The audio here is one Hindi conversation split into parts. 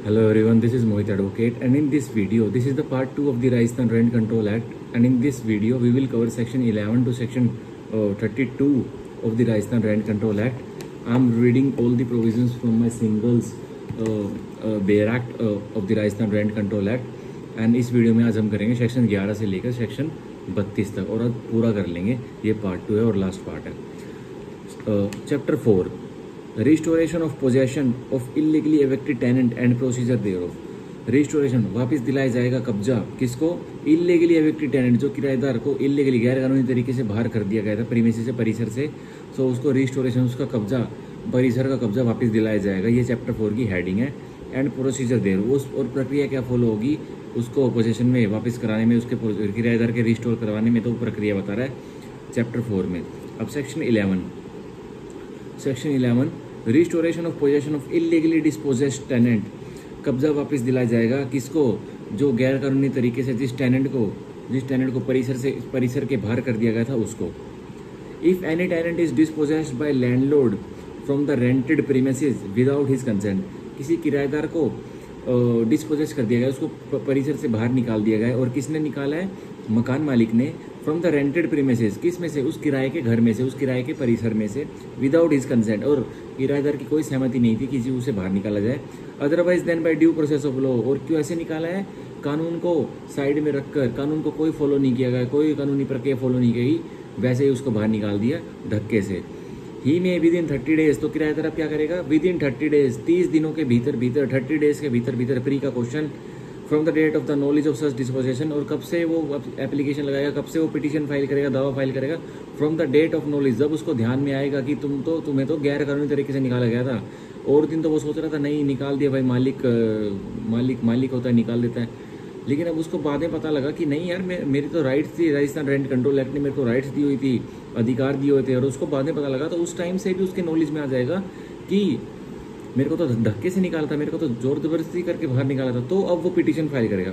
Hello everyone, this is Mohit Advocate, and in this video, this is the part 2 of the Rajasthan Rent Control Act, and in this video we will cover section 11 to section 32 of the Rajasthan Rent Control Act. I am reading all the provisions from my singles Bear Act of the Rajasthan Rent Control Act, and इस वीडियो में आज हम करेंगे सेक्शन 11 से लेकर सेक्शन 32 तक, और आज पूरा कर लेंगे। ये पार्ट 2 है और लास्ट पार्ट है। Chapter 4, restoration of possession of illegally evicted tenant and procedure thereof. Restoration, वापस दिलाया जाएगा कब्जा, किसको? इलीगली एविक्टेड टेनेंट, जो किराएदार को इलीगली गैर कानूनी तरीके से बाहर कर दिया गया था प्रीमिसेस से, परिसर से, सो उसको रिस्टोरेशन, उसका कब्जा, परिसर का कब्जा वापस दिलाया जाएगा। ये चैप्टर 4 की हेडिंग है। एंड प्रोसीजर देयर, उस और प्रक्रिया क्या फॉलो होगी उसको पोजेशन में वापस कराने में, उसके किराएदार के रिस्टोर करवाने में, तो प्रक्रिया बता रहा है चैप्टर 4 में। अब section 11, restoration of possession of illegally dispossessed tenant. कब्जा वापस दिलाया जाएगा किसको? जो गैर कानूनी तरीके से जिस टेनेंट को परिसर के बाहर कर दिया गया था उसको। If any tenant is dispossessed by landlord from the rented premises without his consent, किसी किराएदार को डिस्पोजेस कर दिया गया, उसको परिसर से बाहर निकाल दिया गया, और किसने निकाला है? मकान मालिक ने। फ्रॉम द रेंटेड प्रीमिसेस, किस में से? उस किराए के घर में से, उस किराए के परिसर में से, विदाउट हिज कंसेंट, और किराएदार की कोई सहमति नहीं थी कि उसे बाहर निकाला जाए। Otherwise than by due process of law, और क्यों ऐसे निकाला है? कानून को साइड में रखकर, कानून को कोई फॉलो नहीं किया गया, कोई कानूनी प्रक्रिया फॉलो नहीं की, वैसे ही उसको बाहर निकाल दिया धक्के से। ही में विद इन 30 डेज, तो किराएदार अब क्या करेगा? विद इन 30 डेज, 30 दिनों के भीतर 30 डेज के भीतर प्री का question, from the date of the knowledge of such dispossession, और कब से वो एप्लीकेशन लगाएगा, कब से वो पिटीशन फाइल करेगा, दावा फाइल करेगा? From the date of knowledge, जब उसको ध्यान में आएगा कि तुम्हें तो गैर कानूनी तरीके से निकाला गया था। और दिन तो वो सोच रहा था नहीं निकाल दिया भाई, मालिक होता है निकाल देता है, लेकिन अब उसको बाद में पता लगा कि नहीं यार, मेरी तो राइट्स थी, राजस्थान रेंट कंट्रोल एक्ट ने मेरे को राइट्स दी हुई थी, अधिकार दिए हुए थे, और उसको बाद में पता लगा, तो उस टाइम से भी उसके नॉलेज में आ जाएगा कि मेरे को तो धक्के से निकाला था, मेरे को तो जोर जबरदस्ती करके बाहर निकाला था। तो अब वो पिटीशन फाइल करेगा,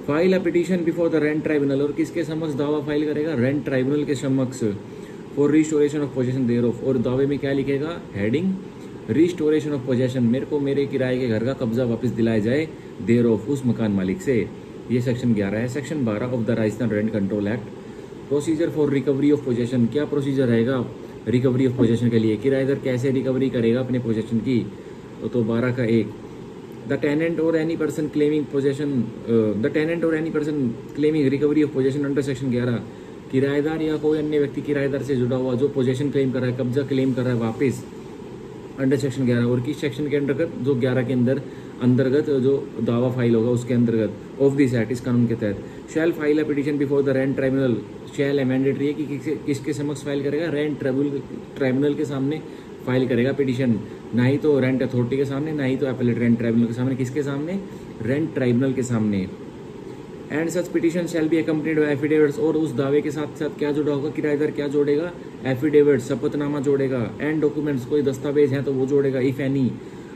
file a petition before the rent tribunal, और किसके समक्ष दावा फाइल करेगा? रेंट ट्राइब्यूनल के समक्ष, फॉर रिस्टोरेशन ऑफ पोजेशन देयरऑफ। और दावे में क्या लिखेगा? हेडिंग रिस्टोरेशन ऑफ पोजेशन, मेरे को मेरे किराए के घर का कब्जा वापस दिलाया जाए, देयरऑफ, उस मकान मालिक से। ये सेक्शन 11 है। Section 12 of the Rajasthan rent control act, procedure for recovery of possession. क्या प्रोसीजर रहेगा रिकवरी ऑफ पोजेशन के लिए? किराएदार कैसे रिकवरी करेगा अपने पोजेशन की? तो 12 का 1, द टेनेंट और any person claiming recovery of possession under section 11। किराएदार या कोई अन्य व्यक्ति किराएदार से जुड़ा हुआ जो पोजेशन क्लेम कर रहा है, कब्जा क्लेम कर रहा है वापस, अंडर सेक्शन 11, और किस सेक्शन के अंतर्गत? जो 11 के अंतर्गत जो दावा फाइल होगा उसके अंतर्गत, ऑफ दिस एक्ट, इस कानून के तहत। Shall file a petition before the rent tribunal, shall है मैंडेटरी है कि किसके समक्ष फाइल करेगा? रेंट ट्राइब्यूनल के सामने फाइल करेगा पिटीशन, ना ही तो रेंट अथॉरिटी के सामने, ना ही तो एपेलेट रेंट ट्राइब्यूनल के सामने। किसके सामने? रेंट ट्राइब्यूनल के सामने। And such petition shall be accompanied by affidavits, और उस दावे के साथ साथ क्या जुड़ा होगा? किराएदार क्या जोड़ेगा? एफिडेविट, शपथनामा जोड़ेगा। एंड डॉक्यूमेंट्स, कोई दस्तावेज हैं तो वो जोड़ेगा, if any,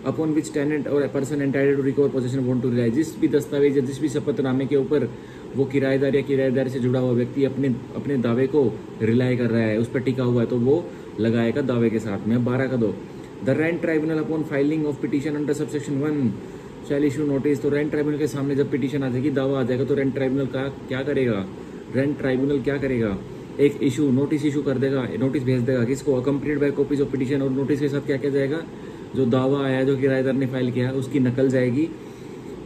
upon which tenant और person entitled to recover possession want to rely. जिस भी दस्तावेज या जिस भी शपथनामे के ऊपर वो किराएदार या किराएदार से जुड़ा हुआ व्यक्ति अपने दावे को रिलाई कर रहा है, उस पर टिका हुआ है, तो वो लगाएगा दावे के साथ में। 12 का 2, the rent tribunal upon filing of petition under subsection 1 shall issue notice. तो रेंट ट्राइब्यूनल के सामने जब पिटीशन आ जाएगी, दावा आ जाएगा, तो रेंट ट्राइब्यूनल का क्या करेगा? रेंट ट्राइब्यूनल क्या करेगा? एक नोटिस इशू कर देगा, नोटिस भेज देगा, किसको? Accompanied by copies of petition, और नोटिस के साथ क्या क्या जाएगा? जो दावा आया, जो किराएदार ने फाइल किया है, उसकी नकल जाएगी।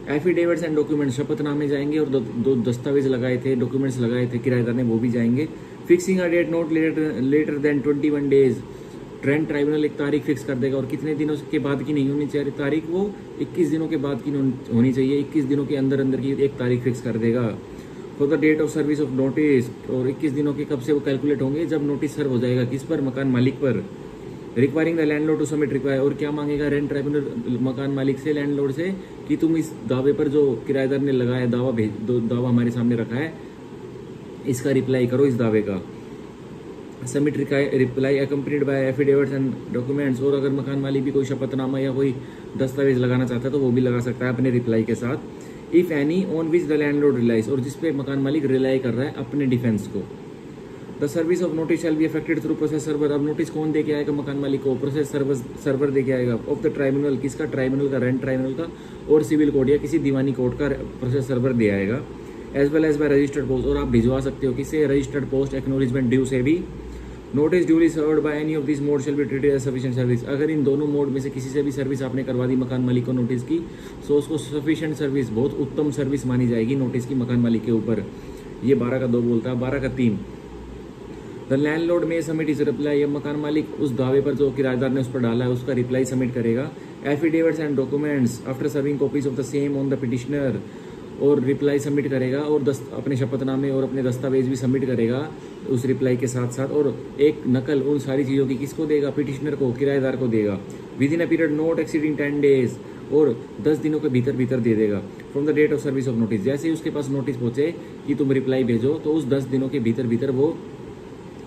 एफिडेविट्स एंड डॉक्यूमेंट्स, शपथनामे जाएंगे, और दो दस्तावेज लगाए थे, डॉक्यूमेंट्स लगाए थे किराएदार ने, वो भी जाएंगे। Fixing a date not later than 21 days, rent tribunal एक तारीख फिक्स कर देगा, और कितने दिनों के बाद की नहीं होनी चाहिए तारीख? वो 21 दिनों के बाद की होनी चाहिए, 21 दिनों के अंदर की एक तारीख फिक्स कर देगा। For the date of service of notice, और 21 दिनों के कब से वो कैलकुलेट होंगे? जब नोटिस सर्व हो जाएगा, किस पर? मकान मालिक पर। Requiring the landlord to submit require, और क्या मांगेगा रेंट ट्राइब्यूनल मकान मालिक से, लैंडलॉर्ड से, कि तुम इस दावे पर जो किराएदार ने लगाया दावा हमारे सामने रखा है, इसका रिप्लाई करो, इस दावे का। Submit reply accompanied by affidavits and documents, और अगर मकान मालिक भी कोई शपथनामा या कोई दस्तावेज लगाना चाहता है तो वो भी लगा सकता है अपने रिप्लाई के साथ। If any on which the landlord relies, और जिसपे मकान मालिक रिलाई कर रहा है अपने डिफेंस को। The service of notice shall be affected through process server. अब नोटिस कौन दे के आएगा मकान मालिक को? प्रोसेस सर्वर दे के आएगा। ऑफ द ट्राइब्यूनल, किसका? ट्राइब्यूनल का, रेंट ट्राइब्यूनल का और सिविल कोर्ट या किसी दीवानी कोर्ट का प्रोसेस सर्वर दे आएगा। As well as by registered post, और आप भिजवा सकते हो किससे? रजिस्टर्ड पोस्ट एक्नॉलेजमेंट ड्यू से भी। Notice duly served by any of this mode shall be treated as sufficient service. अगर इन दोनों मोड में से किसी से भी सर्विस आपने करवा दी मकान मालिक को नोटिस की, सो उसको सफिशिएंट सर्विस, बहुत उत्तम सर्विस मानी जाएगी नोटिस की मकान मालिक के ऊपर। ये 12 का 2 बोलता है। 12 का 3, द लैंडलॉर्ड में सबमिट इज रिप्लाई। अब मकान मालिक उस दावे पर जो किराएदार ने उस पर डाला है उसका रिप्लाई सबमिट करेगा। Affidavits and documents after serving copies of the same on the petitioner, और रिप्लाई सबमिट करेगा और अपने शपथनामे और अपने दस्तावेज भी सबमिट करेगा उस रिप्लाई के साथ साथ, और एक नकल उन सारी चीज़ों की किसको देगा? पिटिशनर को, किराएदार को देगा। Within a period not exceeding 10 days, और 10 दिनों के भीतर भीतर दे देगा। From the date of service of notice, जैसे ही उसके पास नोटिस पहुंचे कि तुम रिप्लाई भेजो, तो उस 10 दिनों के भीतर भीतर वो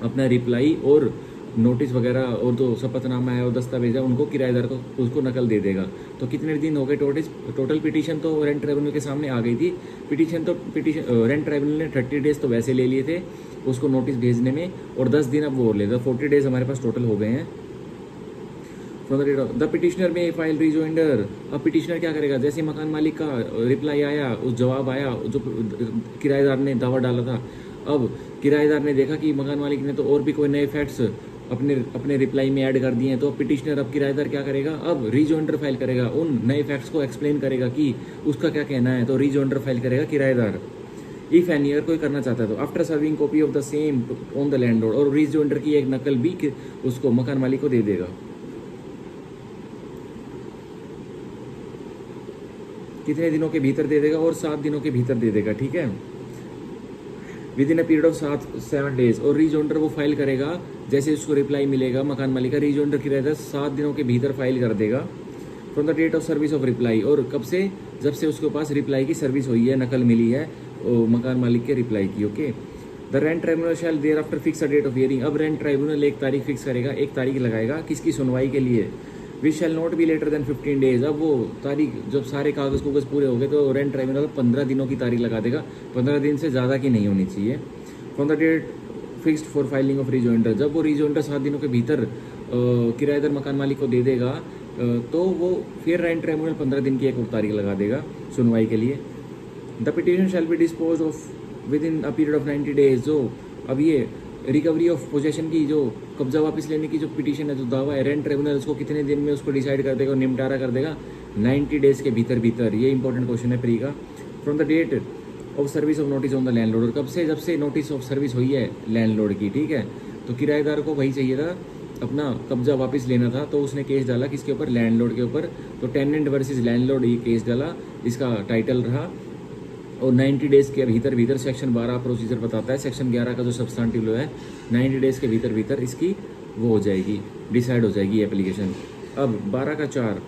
अपना रिप्लाई और नोटिस वगैरह और जो शपथनामा है और दस्तावेज है उनको किराएदार को उसको नकल दे देगा। तो कितने दिन हो गए टोटल? पिटीशन तो रेंट ट्राइब्यूनल के सामने आ गई थी। पिटीशन रेंट ट्राइब्यूनल ने 30 days तो वैसे ले लिए थे उसको नोटिस भेजने में, और 10 दिन अब वो और ले, 40 days हमारे पास टोटल हो गए हैं। From the date of the petitioner में फाइल रिजोइंडर। अब पिटिशनर क्या करेगा? जैसे मकान मालिक का रिप्लाई आया, उस जवाब आया जो किराएदार ने दावा डाला था, अब किराएदार ने देखा कि मकान मालिक ने तो और भी कोई नए फैक्ट्स अपने रिप्लाई में ऐड कर दिए हैं, तो अब पिटिशनर, अब किराएदार क्या करेगा? अब रीजोइंडर फाइल करेगा, उन नए फैक्ट्स को एक्सप्लेन करेगा कि उसका क्या कहना है, तो रीजोइंडर फाइल करेगा किराएदार। इफ एनी अगर कोई करना चाहता है तो after serving copy of the same on the landlord, और रीजोइंडर की एक नकल भी उसको मकान मालिक को दे देगा। कितने दिनों के भीतर दे देगा? और 7 दिनों के भीतर दे देगा, ठीक है। With in a period of 7 days, और रीजोइंडर वो फाइल करेगा जैसे उसको रिप्लाई मिलेगा मकान मालिक का, रीजोइंडर की रहता है 7 दिनों के भीतर फाइल कर देगा। From the date of service of reply, और कब से? जब से उसके पास रिप्लाई की सर्विस हुई है, नकल मिली है मकान मालिक के रिप्लाई की। Okay. The rent tribunal shall thereafter fix a date of hearing. अब रेंट ट्राइब्यूनल एक तारीख फिक्स करेगा, एक तारीख लगाएगा किसकी? सुनवाई के लिए। Which shall not be later than 15 days। अब वो तारीख जब सारे कागज कुगज पूरे हो गए तो रेंट ट्राइब्यूनल 15 दिनों की तारीख लगा देगा, 15 दिन से ज़्यादा की नहीं होनी चाहिए। From the date fixed for filing of rejoinder, जब वो रीजोइंडर 7 दिनों के भीतर किराएदार मकान मालिक को दे देगा, तो वो फिर रेंट ट्राइब्यूनल 15 दिन की एक और तारीख लगा देगा सुनवाई के लिए। The petition shall be dispose of with in a period of 90 days। जो अब ये रिकवरी ऑफ पोजेशन की, जो कब्जा वापस लेने की जो पिटीशन है, जो दावा है, रेंट ट्राइब्यूनल उसको कितने दिन में उसको डिसाइड कर देगा और निपटारा कर देगा? 90 days के भीतर भीतर। ये इंपॉर्टेंट क्वेश्चन है प्री का। From the date of service of notice on the landlord, और कब से? जब से नोटिस ऑफ सर्विस हुई है लैंडलॉर्ड की, ठीक है। तो किराएदार को वही चाहिए था, अपना कब्जा वापस लेना था, तो उसने केस डाला किसके ऊपर? लैंडलॉर्ड के ऊपर। तो टेनेंट वर्सेस लैंडलॉर्ड ये केस डाला, इसका टाइटल रहा। और 90 days के भीतर भीतर सेक्शन 12 प्रोसीजर बताता है, सेक्शन 11 का जो सब्सटेंटिव लॉ है, 90 days के भीतर भीतर इसकी वो हो जाएगी, डिसाइड हो जाएगी एप्लीकेशन। अब 12 का 4,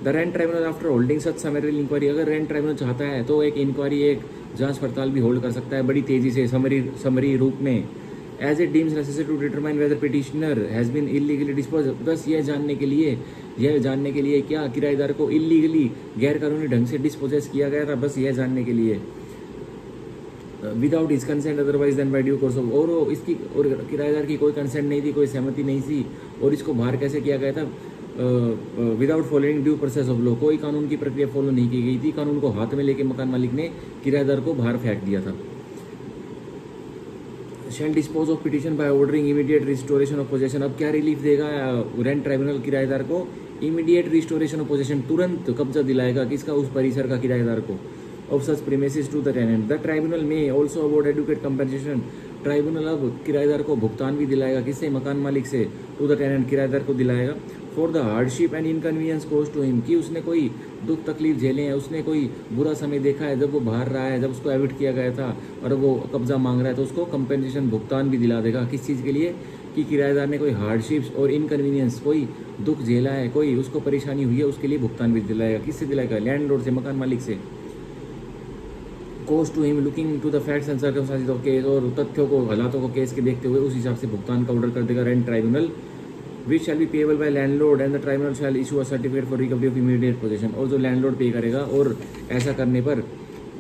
the rent tribunal after holding such summary inquiry. अगर रेंट ट्राइब्यूनल चाहता है तो एक इंक्वायरी, एक जांच पड़ताल भी होल्ड कर सकता है बड़ी तेजी से, समरी रूप में। As it deems necessary to determine whether petitioner has been illegally dispose. बस यह जानने के लिए क्या किराएदार को इलीगली, गैर कानूनी ढंग से डिस्पोजेस किया गया था, बस यह जानने के लिए। Without his consent otherwise than by due course of, और इसकी और किराएदार की कोई कंसेंट नहीं थी, कोई सहमति नहीं थी, और इसको बाहर कैसे किया गया था? Without following due process of law, कोई कानून की प्रक्रिया फॉलो नहीं की गई थी, कानून को हाथ में लेके मकान मालिक ने किराएदार को बाहर फेंक दिया था। Shall dispose of petition by ordering immediate restoration of possession. अब क्या रिलीफ देगा रेंट ट्राइब्यूनल किराएदार को? इमीडिएट रिस्टोरेशन ऑफ पोजेशन, तुरंत कब्जा दिलाएगा किसका? उस परिसर का किराएदार को। Of such premises to the tenant. The tribunal may also award adequate compensation. Tribunal अब किराएदार को भुगतान भी दिलाएगा, किससे? मकान मालिक से, टू द टेनेंट, किराएदार को दिलाएगा। For the hardship and inconvenience cause to him, कि उसने कोई दुख तकलीफ झेले हैं, उसने कोई बुरा समय देखा है जब वो बाहर रहा है, जब उसको एविट किया गया था और वो कब्जा मांग रहा है, तो उसको कंपेंसेशन भुगतान भी दिला देगा। किस चीज़ के लिए? कि किराएदार ने कोई हार्डशिप्स और इनकन्वीनियंस, कोई दुख झेला है, कोई उसको परेशानी हुई है, उसके लिए भुगतान भी दिलाएगा। किससे दिलाएगा? लैंडलॉर्ड से, मकान मालिक से। Cause to him looking to the facts and circumstances of case, और तथ्यों को, हालातों को केस के देखते हुए उस हिसाब से भुगतान का ऑर्डर कर देगा rent tribunal. Which shell be payable by landlord and the tribunal shall issue a certificate for recovery of immediate possession. और जो लैंडलॉर्ड पे करेगा, और ऐसा करने पर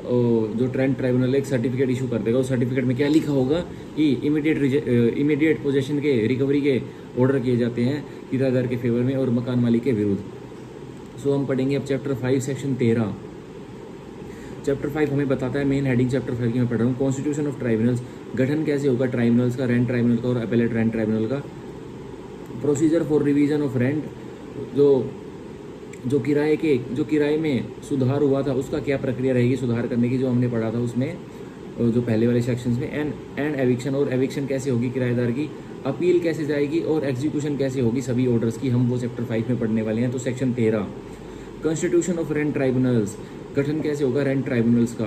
जो रेंट ट्राइब्यूनल एक सर्टिफिकेट इशू कर देगा। उस सर्टिफिकेट में क्या लिखा होगा कि इमीडिएट पोजेशन के रिकवरी के ऑर्डर किए जाते हैं किराएदार के फेवर में और मकान मालिक के विरुद्ध। सो हम पढ़ेंगे अब चैप्टर 5 सेक्शन 13। चैप्टर 5 हमें बताता है, मेन हेडिंग चैप्टर 5 की मैं पढ़ रहा हूँ, कॉन्स्टिट्यूशन ऑफ ट्राइब्यूनल्स, गठन कैसे होगा ट्राइब्यूनल्स का, रेंट ट्राइब्यूनल का और अपेलेट रेंट ट्राइब्यूनल का। Procedure for revision of rent, जो किराए में सुधार हुआ था उसका क्या प्रक्रिया रहेगी सुधार करने की, जो हमने पढ़ा था उसमें जो पहले वाले सेक्शंस में। एंड एविक्शन, और एविक्शन कैसे होगी किराएदार की, अपील कैसे जाएगी और एग्जीक्यूशन कैसे होगी सभी ऑर्डर्स की, हम वो चैप्टर 5 में पढ़ने वाले हैं। तो section 13 constitution of rent tribunals, गठन कैसे होगा रेंट ट्राइब्यूनल्स का।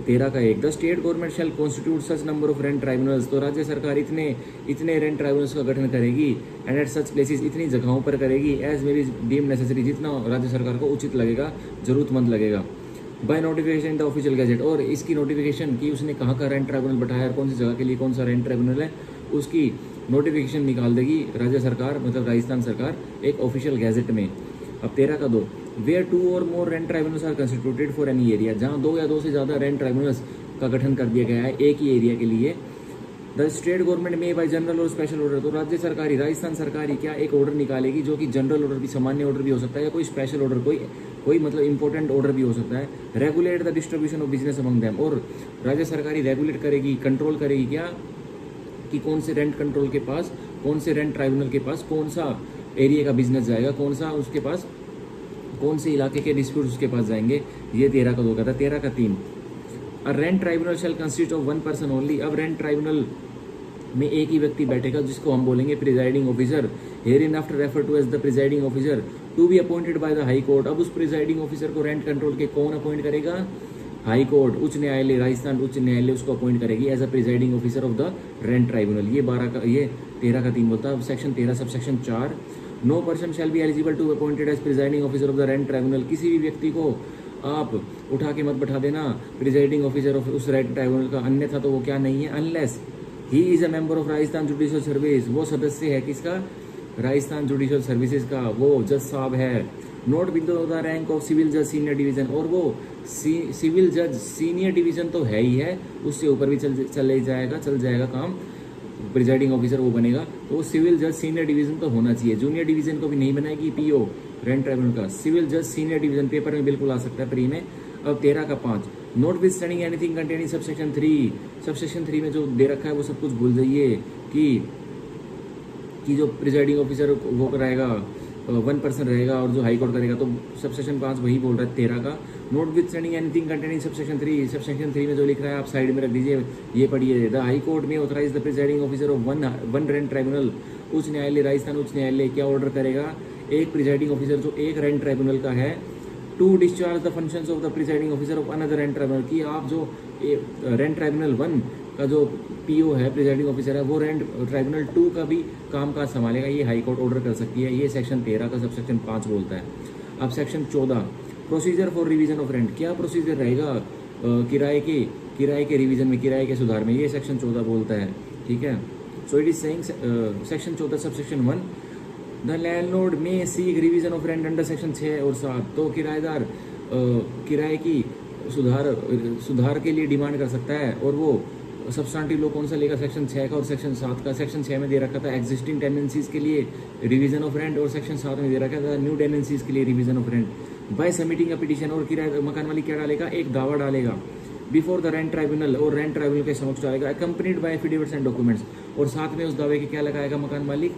13 का 1, the state government shell constitute such number of rent tribunals, तो राज्य सरकार इतने रेंट ट्राइब्यूनल्स का गठन करेगी, एंड एट सच प्लेसेस, इतनी जगहों पर करेगी, as may be deem necessary, जितना राज्य सरकार को उचित लगेगा, जरूरतमंद लगेगा। By notification in the official gazette, और इसकी नोटिफिकेशन की उसने कहाँ का रेंट ट्राइब्यूनल बैठाया, कौन सी जगह के लिए कौन सा रेंट ट्राइब्यूनल है, उसकी नोटिफिकेशन निकाल देगी राज्य सरकार, मतलब राजस्थान सरकार, एक ऑफिशियल गैजेट में। अब 13 का 2, वेयर 2 और more rent tribunals are constituted for any area, जहाँ 2 या 2 से ज़्यादा रेंट ट्राइब्यूनल्स का गठन कर दिया गया है एक ही एरिया के लिए। द स्टेट गवर्नमेंट में बाय जनरल और स्पेशल ऑर्डर, तो राज्य सरकारी, राजस्थान सरकारी क्या एक ऑर्डर निकालेगी जो कि जनरल ऑर्डर भी, सामान्य ऑर्डर भी हो सकता है, या कोई स्पेशल ऑर्डर, कोई मतलब इंपॉर्टेंट ऑर्डर भी हो सकता है। Regulate the distribution of business among them, और राज्य सरकारी रेगुलेट करेगी, कंट्रोल करेगी क्या कि कौन से रेंट कंट्रोल के पास, कौन से रेंट ट्राइब्यूनल के पास कौन सा एरिया का बिजनेस जाएगा, कौन सा उसके पास, कौन से इलाके के डिस्प्यूट उसके पास जाएंगे। ये 13 का 2 का था। 13 का 3, a rent tribunal shall consist of 1 person only, अब रेंट ट्राइब्यूनल में एक ही व्यक्ति बैठेगा जिसको हम बोलेंगे presiding officer, hereinafter refer to as the presiding officer, to be appointed by the high court. अब उस प्रिजाइडिंग ऑफिसर को रेंट कंट्रोल के कौन अपॉइंट करेगा, हाई कोर्ट, उच्च न्यायालय, राजस्थान उच्च न्यायालय उसको अपॉइंट करेगी as a presiding officer of the rent tribunal. ये 13 का 3 बोलता है। Section 13 sub section 4, no person shall be eligible to appointed as presiding officer of the rent tribunal, किसी भी व्यक्ति को आप उठा के मत बैठा देना प्रिजाइडिंग ऑफिसर ऑफ उस रेंट ट्राइब्यूनल का, अन्यथा तो वो क्या नहीं है, unless he is a member of Rajasthan judicial service, वो सदस्य है किसका, राजस्थान जुडिशियल सर्विसेज का, वो जज साहब है। Not below the rank of civil जज सीनियर डिवीजन, और वो सिविल जज सीनियर डिवीजन तो है ही है, उससे ऊपर भी चल जाएगा काम, प्रिजाइडिंग ऑफिसर वो बनेगा, तो वो सिविल जज सीनियर डिवीजन तो होना चाहिए। जूनियर डिवीजन को भी नहीं बनाएगी पीओ रेंट ट्राइब्यूनल का, सिविल जज सीनियर डिवीजन पेपर में बिल्कुल आ सकता है प्री में। अब 13 का 5, note with standing anything containing subsection 3, subsection 3 में जो दे रखा है वो सब कुछ भूल जाइए कि जो प्रिजाइडिंग ऑफिसर वो कराएगा 1 पर्सन रहेगा और जो हाई कोर्ट करेगा, तो सबसेक्शन 5 वही बोल रहा है 13 का। Note with standing anything containing subsection 3, subsection 3 में जो लिख रहा है आप साइड में रख दीजिए, ये पढ़िए। The high court may authorise the presiding officer of one rent tribunal, उच्च न्यायालय, राजस्थान उच्च न्यायालय क्या ऑर्डर करेगा, एक प्रिजाइडिंग ऑफिसर जो एक रेंट ट्राइब्यूनल का है, to discharge the functions of the presiding officer of another rent tribunal, की आप जो रेंट ट्राइब्यूनल 1 का जो पीओ है, प्रिजाइडिंग ऑफिसर है, वो रेंट ट्राइब्यूनल 2 का भी कामकाज संभालेगा, ये हाई कोर्ट ऑर्डर कर सकती है। ये सेक्शन 13 का सब सेक्शन 5 बोलता है। अब section 14, procedure for revision of rent, क्या प्रोसीजर रहेगा किराए के रिवीजन में, किराए के सुधार में, ये सेक्शन 14 बोलता है। ठीक है, so it is saying section 14 subsection 1, the landlord may seek revision of rent under section 6 और 7, तो किराएदार किराए की सुधार के लिए डिमांड कर सकता है, और वो सब्सटेंटिव लॉ कौन सा लेगा, सेक्शन 6 का और सेक्शन 7 का। सेक्शन 6 में दे रखा था एग्जिस्टिंग टेनेंसीज के लिए रिवीजन ऑफ रेंट, और सेक्शन 7 में दे रखा था न्यू टेनेंसीज के लिए revision of rent. By submitting a petition, और किराए मकान मालिक क्या डालेगा, एक दावा डालेगा बिफोर द रेंट ट्राइब्यूनल, और रेंट ट्राइब्यूनल के समक्ष डालेगा, accompanied by affidavits and documents, और साथ में उस दावे के क्या लगाएगा मकान मालिक,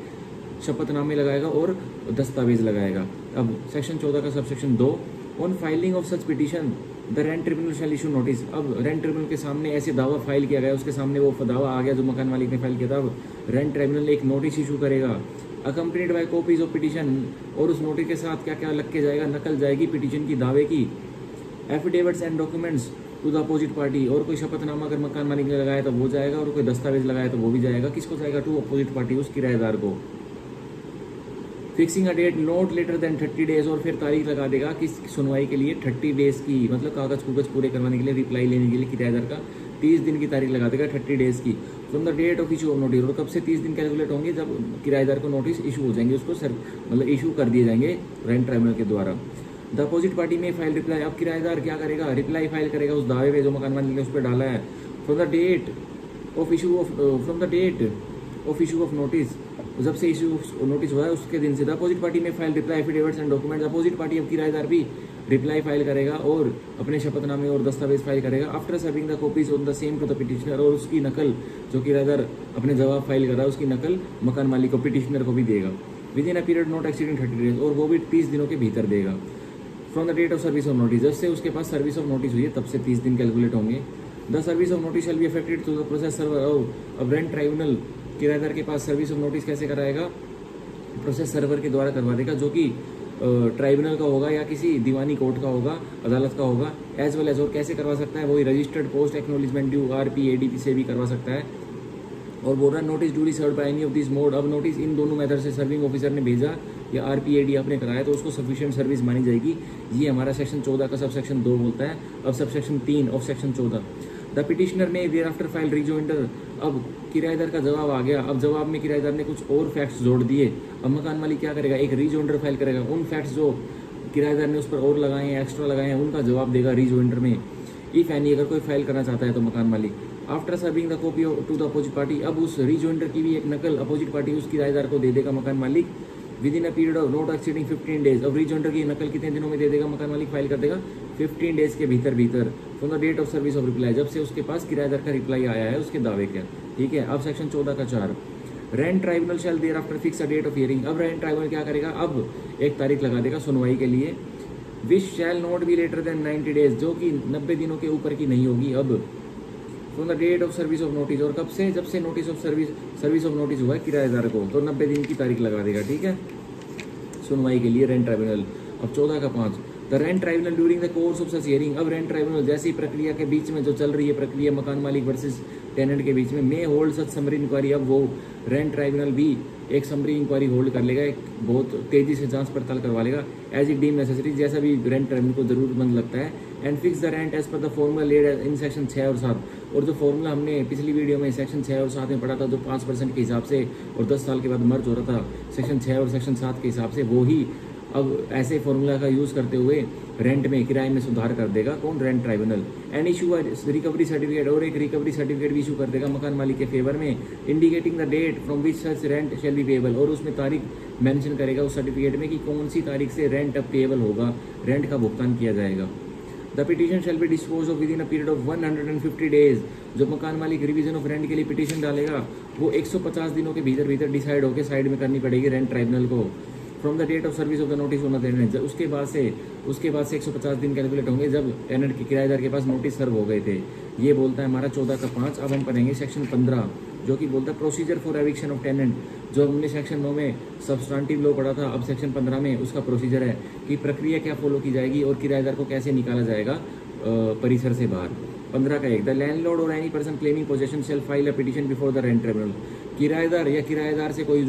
शपथनामे लगाएगा और दस्तावेज लगाएगा। अब सेक्शन 14 का sub section 2, on filing of such petition the rent tribunal shall issue notice, अब रेंट ट्रिब्यूनल के सामने ऐसे दावा फाइल किया गया, उसके सामने वो दावा आ गया जो मकान मालिक ने फाइल किया था, अब रेंट ट्रिब्यूनल एक नोटिस इशू करेगा, accompanied by copies of petition, और उस नोटिस के साथ क्या क्या लग के जाएगा, नकल जाएगी पिटीशन की, दावे की, affidavits and documents to the opposite party, और कोई शपथनामा अगर मकान मालिक ने लगाया तो वो जाएगा, और कोई दस्तावेज लगाया तो वो भी जाएगा, किसको जाएगा, टू अपोजिट पार्टी, उस किराएदार को। Fixing a date not later than 30 days, और फिर तारीख लगा देगा कि सुनवाई के लिए 30 डेज की, मतलब कागज कुगज पूरे करवाने के लिए, रिप्लाई लेने के लिए किराएदार का 30 दिन की तारीख लगा देगा, 30 डेज की, from the date of issue of notice, और कब से 30 दिन कैलकुलेट होंगे, जब किराएदार को नोटिस इशू हो जाएंगे, उसको मतलब इशू कर दिए जाएंगे रेंट ट्राइब्यूनल के द्वारा। The opposite party may file reply. अब किराएदार क्या करेगा, रिप्लाई फाइल करेगा उस दावे पे जो मकान मालिक ने उस पर डाला है। From the date of issue of notice, जब से इशू नोटिस हुआ है उसके दिन से the opposite party may file reply affidavits and documents. Opposite party अब किराएदार भी रिप्लाई फाइल करेगा और अपने शपथनामे और दस्तावेज फाइल करेगा। After serving the copies on the same to the petitioner, और उसकी नकल जो किराएदार अपने जवाब फाइल कर रहा है उसकी नकल मकान मालिक को, पिटिशनर को भी देगा। Within a period not exceeding 30 days, और वो भी 30 दिनों के भीतर देगा। From the date of service of notice, जब से उसके पास सर्विस ऑफ नोटिस हुई है तब से 30 दिन कैलकुलेट होंगे। The service of notice shall be affected to the process server. अब रेंट ट्राइब्यूनल किराएदार के पास सर्विस ऑफ नोटिस कैसे कराएगा, प्रोसेस सर्वर के द्वारा करवा देगा, जो कि ट्राइब्यूनल का होगा या किसी दीवानी कोर्ट का होगा, अदालत का होगा। एज वेल एज, और कैसे करवा सकता है, वही registered post acknowledgement due RPADP से भी करवा सकता है। और बोल रहा है notice duly serve by any of this mode. अब नोटिस इन दोनों मेथड से सर्विंग ऑफिसर ने भेजा या RPAD आपने कराया तो उसको सफिशिएंट सर्विस मानी जाएगी। ये हमारा सेक्शन 14 का सब सेक्शन 2 बोलता है। अब sub section 3 of section 14, the petitioner may thereafter file rejoinder. अब किराएदार का जवाब आ गया, अब जवाब में किराएदार ने कुछ और फैक्ट्स जोड़ दिए। अब मकान मालिक क्या करेगा, एक रिजोइंडर फाइल करेगा, उन फैक्ट्स जो किराएदार ने उस पर और लगाए हैं, एक्स्ट्रा लगाए हैं, उनका जवाब देगा रिजोइंडर में। इफ एनी, अगर कोई फाइल करना चाहता है तो मकान मालिक। After serving the copy to the opposite party, अब उस रिजोइंडर की भी एक नकल अपोजिट पार्टी उस किराएदार को दे देगा मकान मालिक। With in a period of not exceeding 15 days. अब रिजोइंडर की नकल कितने दिनों में दे देगा मकान मालिक, फाइल कर देगा 15 डेज के भीतर भीतर। From the date of service of reply, जब से उसके पास किराएदार का रिप्लाई आया है उसके दावे का। ठीक है, अब सेक्शन 14 का 4, rent tribunal shall thereafter fix a date of hearing. अब रेंट ट्राइब्यूनल क्या करेगा, अब एक तारीख लगा देगा सुनवाई के लिए। Which shall not be later than 90 days, जो कि 90 दिनों के ऊपर की नहीं होगी। अब from the date of service of notice, और कब से, जब से notice of service of notice हुआ है किराएदार को, तो 90 दिन की तारीख लगा देगा। ठीक है, सुनवाई के लिए रेंट ट्राइब्यूनल। अब 14 का 5, the rent tribunal during the course of such hearing. अब रेंट ट्राइब्यूनल जैसी प्रक्रिया के बीच में जो चल रही है प्रक्रिया मकान मालिक वर्सेस टेनेंट के बीच में, मे होल्ड सच समरी इंक्वायरी। अब वो रेंट ट्राइब्यूनल भी एक समरी इंक्वायरी होल्ड कर लेगा, एक बहुत तेजी से जांच पड़ताल करवा लेगा, एज इट डीम नेसेसरी, जैसा भी रेंट ट्राइब्यूनल को जरूरतमंद लगता है। And fix the rent as per the formula laid in section 6 और 7। और जो फॉर्मूला हमने पिछली वीडियो में सेक्शन 6 और 7 में पढ़ा था, जो 5% के हिसाब से और 10 साल के बाद मर्ज हो रहा था सेक्शन 6 और सेक्शन 7 के हिसाब से, वो ही अब ऐसे फॉर्मूला का यूज करते हुए रेंट में, किराए में सुधार कर देगा। कौन, rent tribunal. And issue recovery certificate, और एक रिकवरी सर्टिफिकेट भी इशू कर देगा मकान मालिक के फेवर में, indicating the date from which such rent shall be payable. और उसमें तारीख मेंशन करेगा उस सर्टिफिकेट में कि कौन सी तारीख से रेंट अब पेएबल होगा, रेंट का भुगतान किया जाएगा। The petition shall be dispose of with in a period of 150 days. जो मकान मालिक रिवीजन ऑफ रेंट के लिए पिटीशन डालेगा वो 150 दिनों के भीतर भीतर डिसाइड होकर साइड में करनी पड़ेगी रेंट ट्राइब्यूनल को। From the date of service of the notice on the tenant, उसके बाद से 150 दिन कैलकुलेट होंगे जब टेनेंट के किराएदार के पास नोटिस सर्व हो गए थे। ये बोलता है हमारा 14 का 5। अब हम पढ़ेंगे सेक्शन 15, जो कि बोलता है procedure for eviction of tenant. जो हमने सेक्शन 9 में सब्सटेंटिव लॉ पढ़ा था, अब सेक्शन 15 में उसका प्रोसीजर है कि प्रक्रिया क्या फॉलो की जाएगी और किराएदार को कैसे निकाला जाएगा परिसर से बाहर। 15 का 1, the landlord or any person claiming possession shall file a petition before the rent tribunal. किराएदार या किराएदार से कोई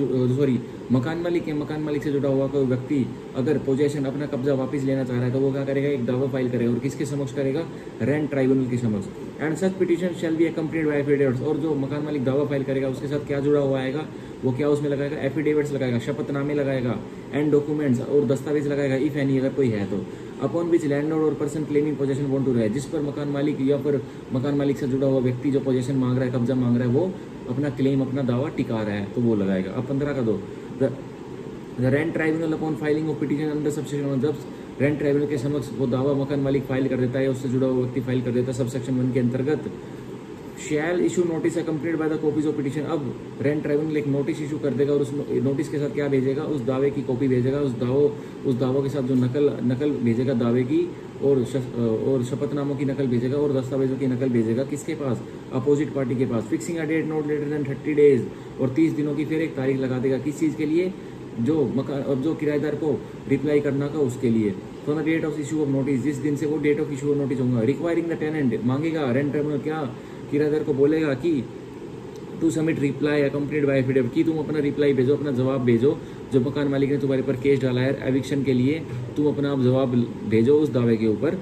मकान मालिक से जुड़ा हुआ कोई व्यक्ति अगर पोजेशन, अपना कब्जा वापस लेना चाह रहा है तो वो क्या करेगा, एक दावा फाइल करेगा। और किसके समक्ष करेगा, रेंट ट्राइब्यूनल के समक्ष। And such petition shall be accompanied by affidavits. और जो मकान मालिक दावा फाइल करेगा उसके साथ क्या जुड़ा हुआ आएगा, वो क्या उसमें लगाएगा, एफिडेविट्स लगाएगा, शपथनामे लगाएगा, एंड डॉक्यूमेंट्स और दस्तावेज लगाएगा, इफ एनी, अगर कोई है तो। Upon which landlord or person claiming possession want to right, जिस पर मकान मालिक या फिर मकान मालिक से जुड़ा हुआ व्यक्ति जो पोजेशन मांग रहा है, कब्जा मांग रहा है, वो अपना क्लेम, अपना दावा टिका रहा है तो वो लगाएगा। अब 15 का 2, the rent tribunal upon filing of petition under subsection 1, जब रेंट ट्राइब्यूनल के समक्ष वो दावा मकान मालिक फाइल कर देता है या उससे जुड़ा हुआ व्यक्ति फाइल कर देता है सबसेक्शन 1 के अंतर्गत, shall issue notice accompanied by the copies of petition. अब रेंट ट्राइब्यूनल एक नोटिस इशू कर देगा और उस नोटिस के साथ क्या भेजेगा, उस दावे की कॉपी भेजेगा, उस दावों के साथ जो नकल भेजेगा दावे की, और शपथनामों की नकल भेजेगा और दस्तावेजों की नकल भेजेगा। किसके पास, अपोजिट पार्टी के पास। Fixing a date not later than 30 days, और 30 दिनों की फिर एक तारीख लगा देगा। किस चीज़ के लिए, जो किराएदार को रिप्लाई करना का उसके लिए। From the date of issue of notice, जिस दिन से वो date of issue of notice होगा। रिक्वायरिंग द टेनेंट, मांगेगा रेंट ट्राइब्यूनल क्या, किराएदार को बोलेगा कि to submit reply accompanied by affidavit, कि तुम अपना रिप्लाई भेजो, अपना जवाब भेजो, जो मकान मालिक ने तुम्हारे पर केस डाला है एविक्शन के लिए, तुम अपना जवाब भेजो उस दावे के ऊपर।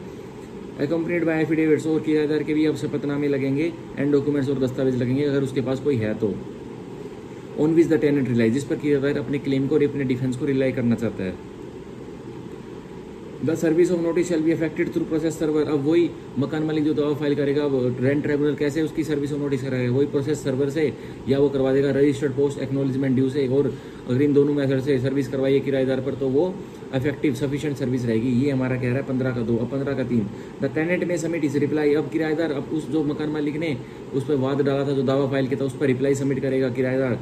अकम्पनीड बाय एफिडेविट्स, और किराएदार के भी अब शपथनामे लगेंगे, एंड डॉक्यूमेंट्स और दस्तावेज लगेंगे अगर उसके पास कोई है तो। On which the tenant rely, जिस पर किराएदार अपने क्लेम को और अपने डिफेंस को रिलाई करना चाहता है। The service of notice shall be affected through process server. अब वही मकान मालिक जो दावा फाइल करेगा, रेंट ट्राइब्यूनल कैसे उसकी सर्विस ऑफ नोटिस कराएगा, वही प्रोसेस सर्वर से या वो करवा देगा रजिस्टर्ड पोस्ट एक्नॉलेजमेंट ड्यू से। और अगर इन दोनों मेथड से सर्विस करवाइए किराएदार पर तो वो इफेक्टिव सफिशिएंट सर्विस रहेगी। ये हमारा कह रहा है 15 का 2। अब 15 का 3, द टेनेंट में सबमिट इस रिप्लाई। अब किराएदार अब उस जो मकान मालिक ने उस पर वाद डाला था, जो दावा फाइल किया था, उस पर रिप्लाई सबमिट करेगा किराएदार।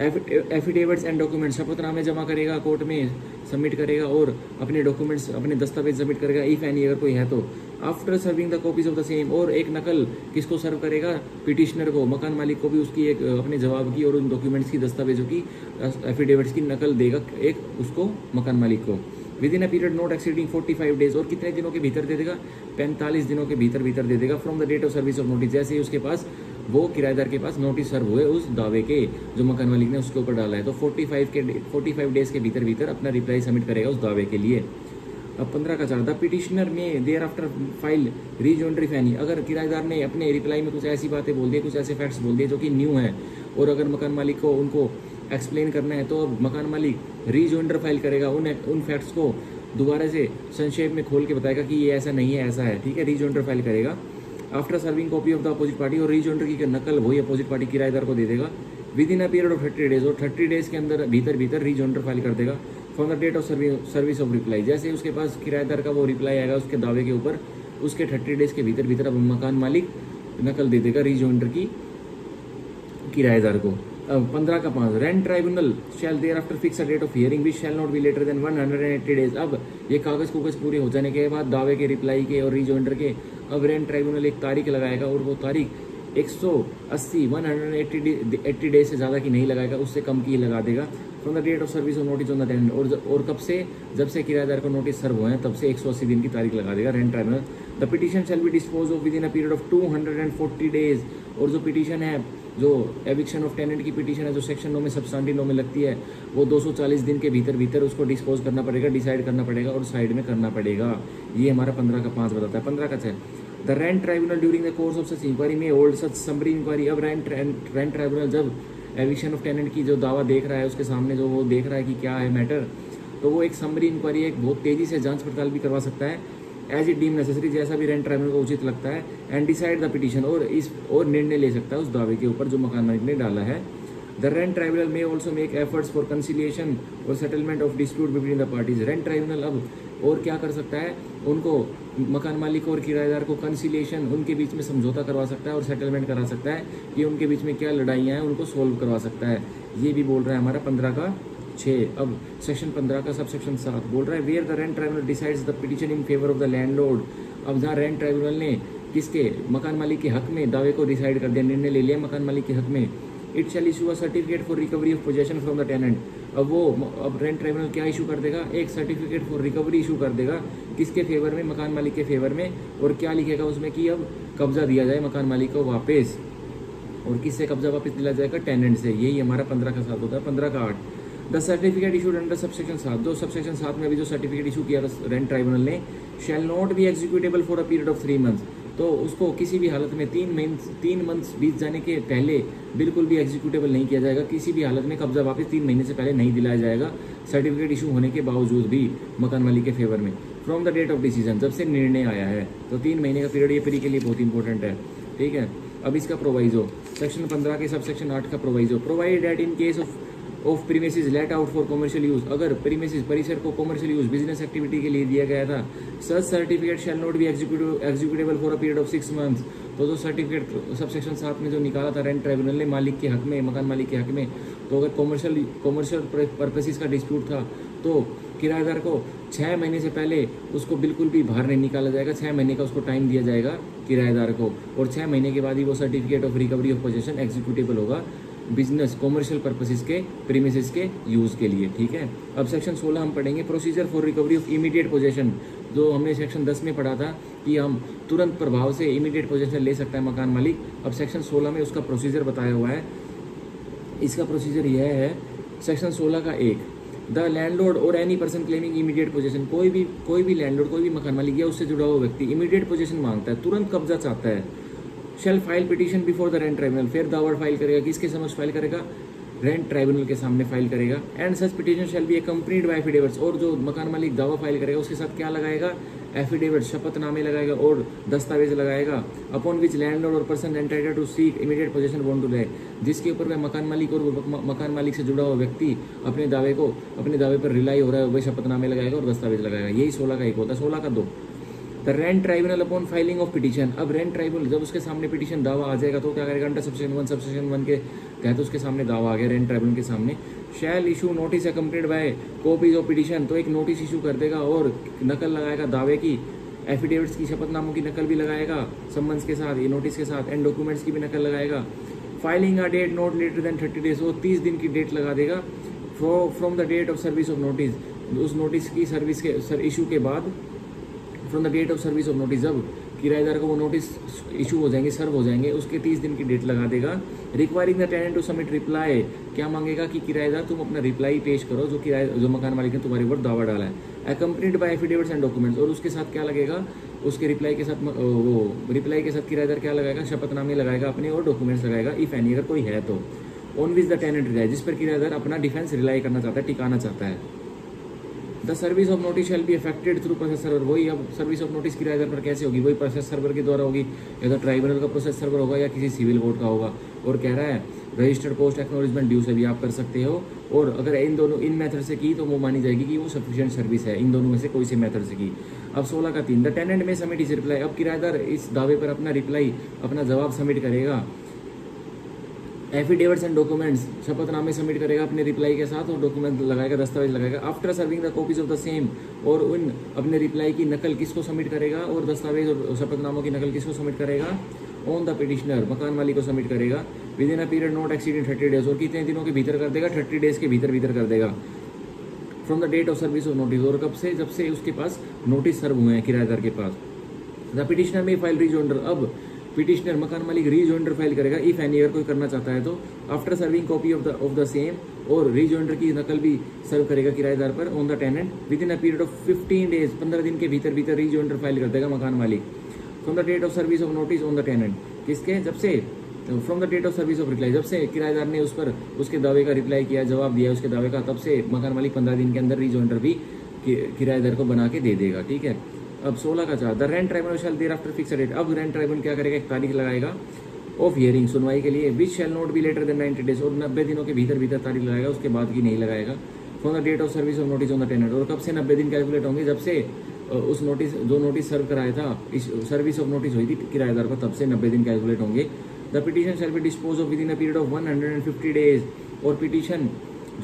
एफिडेविट्स एंड डॉक्यूमेंट्स, शपथनामे जमा करेगा, कोर्ट में सबमिट करेगा और अपने डॉक्यूमेंट्स अपने दस्तावेज सबमिट करेगा, इफ एनी अगर कोई है तो। After serving the copies of the same, और एक नकल किसको सर्व करेगा, पिटिशनर को, मकान मालिक को भी उसकी एक अपने जवाब की और उन डॉक्यूमेंट्स की दस्तावेजों की एफिडेविट्स की नकल देगा एक उसको मकान मालिक को। With in a period not exceeding 45 days, और कितने दिनों के भीतर दे देगा, 45 दिनों के भीतर दे देगा from the date of service of notice, जैसे ही उसके पास वो किराएदार के पास नोटिस सर्व हुए उस दावे के जो मकान मालिक ने उसके ऊपर डाला है। तो 45 डेज के भीतर अपना रिप्लाई सबमिट करेगा उस दावे के लिए। अब 15 का 4, the petitioner may thereafter file rejoinder if any, अगर किराएदार ने अपने रिप्लाई में कुछ ऐसी बातें बोल दी, कुछ ऐसे फैक्ट्स बोल दिए जो कि न्यू है, और अगर मकान मालिक को उनको एक्सप्लेन करना है, तो अब मकान मालिक रीजॉइंडर फाइल करेगा, उन फैक्ट्स को दोबारा से संक्षेप में खोल के बताएगा कि ये ऐसा नहीं है, ऐसा है, ठीक है, रीजॉइंडर फाइल करेगा। After serving copy of the opposite party, और रीजॉइंडर की नकल वही अपोजिट पार्टी किराएदार को दे देगा within a period of 30 days, और 30 डेज के अंदर भीतर रीजॉइंडर फाइल कर देगा from the date of service of reply, जैसे उसके पास किराएदार का वो रिप्लाई आएगा उसके दावे के ऊपर, उसके 30 डेज के भीतर अब मकान मालिक नकल दे देगा रीजॉइंडर की किराएदार को। अब 15 का 5, rent tribunal shall thereafter fix a date of hearing which shall not be later than 180 days. अब ये कागज पूरे हो जाने के बाद दावे के रिप्लाई के और रीजॉइंडर के, अब रेंट ट्राइब्यूनल एक तारीख लगाएगा, और वो तारीख 180 डेज से ज़्यादा की नहीं लगाएगा, उससे कम की लगा देगा from the date of service of notice on the tenant, और कब से, जब से किराएदार को नोटिस सर्व हुए हैं तब से 180 दिन की तारीख लगा देगा rent tribunal. The petition shall be dispose of with in a period of 240 days, और जो पिटीशन है, जो एविक्शन ऑफ टेनेंट की पिटीशन है, जो सेक्शन 9 में सब्सटेंटिव 9 में लगती है, वो 240 दिन के भीतर उसको डिस्पोज करना पड़ेगा, डिसाइड करना पड़ेगा और साइड में करना पड़ेगा। ये हमारा 15 का 5 बताता है। 15 का 6, the rent tribunal during the course of such inquiry may hold such summary inquiry. अब रेंट ट्राइब्यूनल जब एविक्शन ऑफ टेनेंट की जो दावा देख रहा है उसके सामने जो वो देख रहा है कि क्या है मैटर, तो वो एक समरी इंक्वायरी, एक बहुत तेजी से जांच पड़ताल भी करवा सकता है एज इट डीम नेसेसरी, जैसा भी रेंट ट्राइब्यूनल को उचित लगता है, एंड डिसाइड द पिटीशन, और निर्णय ले सकता है उस दावे के ऊपर जो मकान मालिक ने डाला है। The rent tribunal may also make efforts for conciliation और settlement of dispute between the parties. Rent tribunal अब और क्या कर सकता है, उनको मकान मालिक और किराएदार को कंसिलिएशन, उनके बीच में समझौता करवा सकता है और सेटलमेंट करा सकता है कि उनके बीच में क्या लड़ाइयाँ हैं उनको सोल्व करवा सकता है। ये भी बोल रहा है हमारा 15 का 6। अब सेक्शन 15 का सब सेक्शन 7 बोल रहा है where the rent tribunal decides the petition in favour of the landlord. अब जहाँ रेंट ट्राइब्यूनल ने किसके, मकान मालिक के हक में दावे को डिसाइड कर दिया, निर्णय ले लिया मकान मालिक के हक में, it shall issue a certificate for recovery of possession from the tenant. अब रेंट ट्राइब्यूनल क्या इशू कर देगा, एक सर्टिफिकेट फॉर रिकवरी इशू कर देगा, किसके फेवर में, मकान मालिक के फेवर में, और क्या लिखेगा उसमें कि अब कब्जा दिया जाए मकान मालिक को वापस, और किससे कब्जा वापस दिला जाएगा, टेनेंट से। यही हमारा 15 का 7 होता है। 15 का 8, the certificate issued under subsection 7, जो सबसेक्शन 7 में अभी जो सर्टिफिकेट इशू किया था रेंट ट्राइब्यूनल ने, शैल not be executable for a period of 3 months, तो उसको किसी भी हालत में 3 मंथ्स बीत जाने के पहले बिल्कुल भी एग्जीक्यूटेबल नहीं किया जाएगा, किसी भी हालत में कब्जा वापस 3 महीने से पहले नहीं दिलाया जाएगा, सर्टिफिकेट इशू होने के बावजूद भी मकान मालिक के फेवर में, from the date of decision, जब से निर्णय आया है। तो 3 महीने का पीरियड ये प्री के लिए बहुत इंपॉर्टेंट है, ठीक है। अब इसका प्रोवाइजो, सेक्शन 15 के सब सेक्शन 8 का proviso, provide that in case of premises let out for commercial use, अगर प्रीमिसेस परिसर को कॉमर्शियल यूज बिजनेस एक्टिविटी के लिए दिया गया था, such certificate shall not be executable for a period of 6 months. तो जो सर्टिफिकेट सबसेक्शन 7 में जो निकाला था रेंट ट्राइब्यूनल ने मालिक के हक में, मकान मालिक के हक में, तो अगर कॉमर्शियल पर्पसेस का डिस्प्यूट था तो किराएदार को 6 महीने से पहले उसको बिल्कुल भी बाहर नहीं निकाला जाएगा, 6 महीने का उसको टाइम दिया जाएगा किराएदार को, और 6 महीने के बाद ही वो certificate of recovery of possession executable होगा बिजनेस कॉमर्शियल पर्पसेस के प्रीमिसेस के यूज़ के लिए, ठीक है। अब सेक्शन 16 हम पढ़ेंगे, procedure for recovery of immediate possession, जो हमने सेक्शन 10 में पढ़ा था कि हम तुरंत प्रभाव से इमीडिएट पोजेशन ले सकता है मकान मालिक। अब सेक्शन 16 में उसका प्रोसीजर बताया हुआ है। इसका प्रोसीजर यह है, सेक्शन 16 का 1, the landlord or any person claiming immediate possession, कोई भी लैंडलॉर्ड, कोई भी मकान मालिक या उससे जुड़ा हुआ व्यक्ति इमीडिएट पोजेशन मांगता है, तुरंत कब्जा चाहता है, shall file petition before the rent tribunal, फिर दावा फाइल करेगा, किसके समक्ष फाइल करेगा, रेंट ट्राइब्यूनल के सामने फाइल करेगा। And such petition shall be accompanied by affidavits, और जो मकान मालिक दावा फाइल करेगा उसके साथ क्या लगाएगा, एफिडेविट शपथनामे लगाएगा और दस्तावेज लगाएगा। Upon which landlord or person entitled to seek immediate possession want to lay, जिसके ऊपर वह मकान मालिक और मकान मालिक से जुड़ा हुआ व्यक्ति अपने दावे पर रिलाई हो रहा है, वह शपथनामे लगाएगा और दस्तावेज लगाएगा। यही 16 का एक होता है। 16 का 2, the rent tribunal upon filing of petition. अब रेंट ट्राइब्यूनल जब उसके सामने पिटीशन दावा आ जाएगा तो क्या करेगा, अंडर सबसेक्शन 1 सबसेक्शन 1 के तहत उसके सामने दावा आ गया रेंट ट्राइब्यूनल के सामने, shall issue notice accompanied bye copies of petition, तो एक नोटिस इशू कर देगा और नकल लगाएगा दावे की, एफिडेविट्स की शपथनामों की नकल भी लगाएगा सम्मन्स के साथ, ये नोटिस के साथ, एंड डॉक्यूमेंट्स की भी नकल लगाएगा। Filing a date not later than 30 days, वो 30 दिन की डेट लगा देगा from the date of service of notice, उस नोटिस की सर्विस के इशू के बाद, from the date of service of notice, जब किराएदार को वो नोटिस इशू हो जाएंगे, सर्व हो जाएंगे, उसके 30 दिन की डेट लगा देगा। Requiring the tenant to submit reply, क्या मांगेगा कि किराएदार तुम अपना रिप्लाई पेश करो जो मकान मालिक ने तुम्हारे ऊपर दावा डाला है, accompanied by affidavits and documents, और उसके साथ क्या लगेगा, उसके रिप्लाई के साथ वो रिप्लाई के साथ किराएदार क्या लगाएगा, शपथनामे लगाएगा अपने और डॉक्यूमेंट्स लगाएगा, इफ एनी, अगर कोई है तो, on which the tenant rely, जिस पर किराएदार अपना डिफेंस रिलाई करना चाहता है, टिकाना चाहता है। The service of notice shall be affected through process server, वही अब सर्विस ऑफ नोटिस किराएदार पर कैसे होगी, वही प्रोसेस सर्वर के द्वारा होगी, या तो ट्राइब्यूनल का प्रोसेस सर्वर होगा या किसी सिविल कोर्ट का होगा। और कह रहा है रजिस्टर्ड पोस्ट एक्नॉलेजमेंट ड्यू से भी आप कर सकते हो, और अगर इन मेथड से की तो वो मानी जाएगी कि वो सफिशिएंट सर्विस है, इन दोनों में से कोई से मेथड से की। अब 16 का 3, द टेनेंट में सबमिट इस रिप्लाई, अब किराएदार इस दावे पर अपना रिप्लाई, अपना जवाब सबमिट करेगा, एफिडेविट्स एंड डॉक्यूमेंट्स, शपथनामे सबमिट करेगा अपने रिप्लाई के साथ और डॉक्यूमेंट लगाएगा, दस्तावेज लगाएगा। After serving the copies of the same, और उन अपने रिप्लाई की नकल किसको सबमिट करेगा और दस्तावेज और शपथनामों की नकल किसको सबमिट करेगा, ऑन द पिटिशनर, मकान मालिक को सबमिट करेगा, with in a period not exceeding 30 days, और कितने दिनों के भीतर कर देगा, 30 डेज के भीतर कर देगा, from the date of service of notice, और कब से, जब से उसके पास नोटिस सर्व हुए हैं किराएदार के पास। द पिटिशनर में फाइल रीजॉइंडर, अब पिटिशनर मकान मालिक रीजॉइंडर फाइल करेगा, इफ एनी, अगर कोई करना चाहता है तो, after serving copy of the same, और रीजॉइंडर की नकल भी सर्व करेगा किराएदार पर, on the tenant, within a period of 15 days, 15 दिन के भीतर रीजॉइंडर फाइल कर देगा मकान मालिक, from the date of service of notice on the tenant, किसके, जब से, from the date of service of reply, जब से किराएदार ने उस पर उसके दावे का रिप्लाई किया, जवाब दिया उसके दावे का, तब से मकान मालिक 15 दिन के अंदर रीजॉइंडर भी किराएदार को बना के दे देगा। ठीक है। अब 16 का 4, the rent tribunal shall thereafter fix date, अब रेंट ट्राइब्यूनल क्या करेगा, एक तारीख लगाएगा ऑफ हियरिंग, सुनवाई के लिए, which shall not be later than 90 days, और 90 दिनों के भीतर तारीख लगाएगा, उसके बाद की नहीं लगाएगा, from the date of service of notice on the tenant, और कब से 90 दिन कैलकुलेट होंगे, जब से उस नोटिस, जो नोटिस सर्व कराया था, इस सर्विस ऑफ नोटिस हुई थी किराएदार पर, तब से 90 दिन कैलकुलेट होंगे। The petition shall be dispose of with in a period of 150 days, और पिटीशन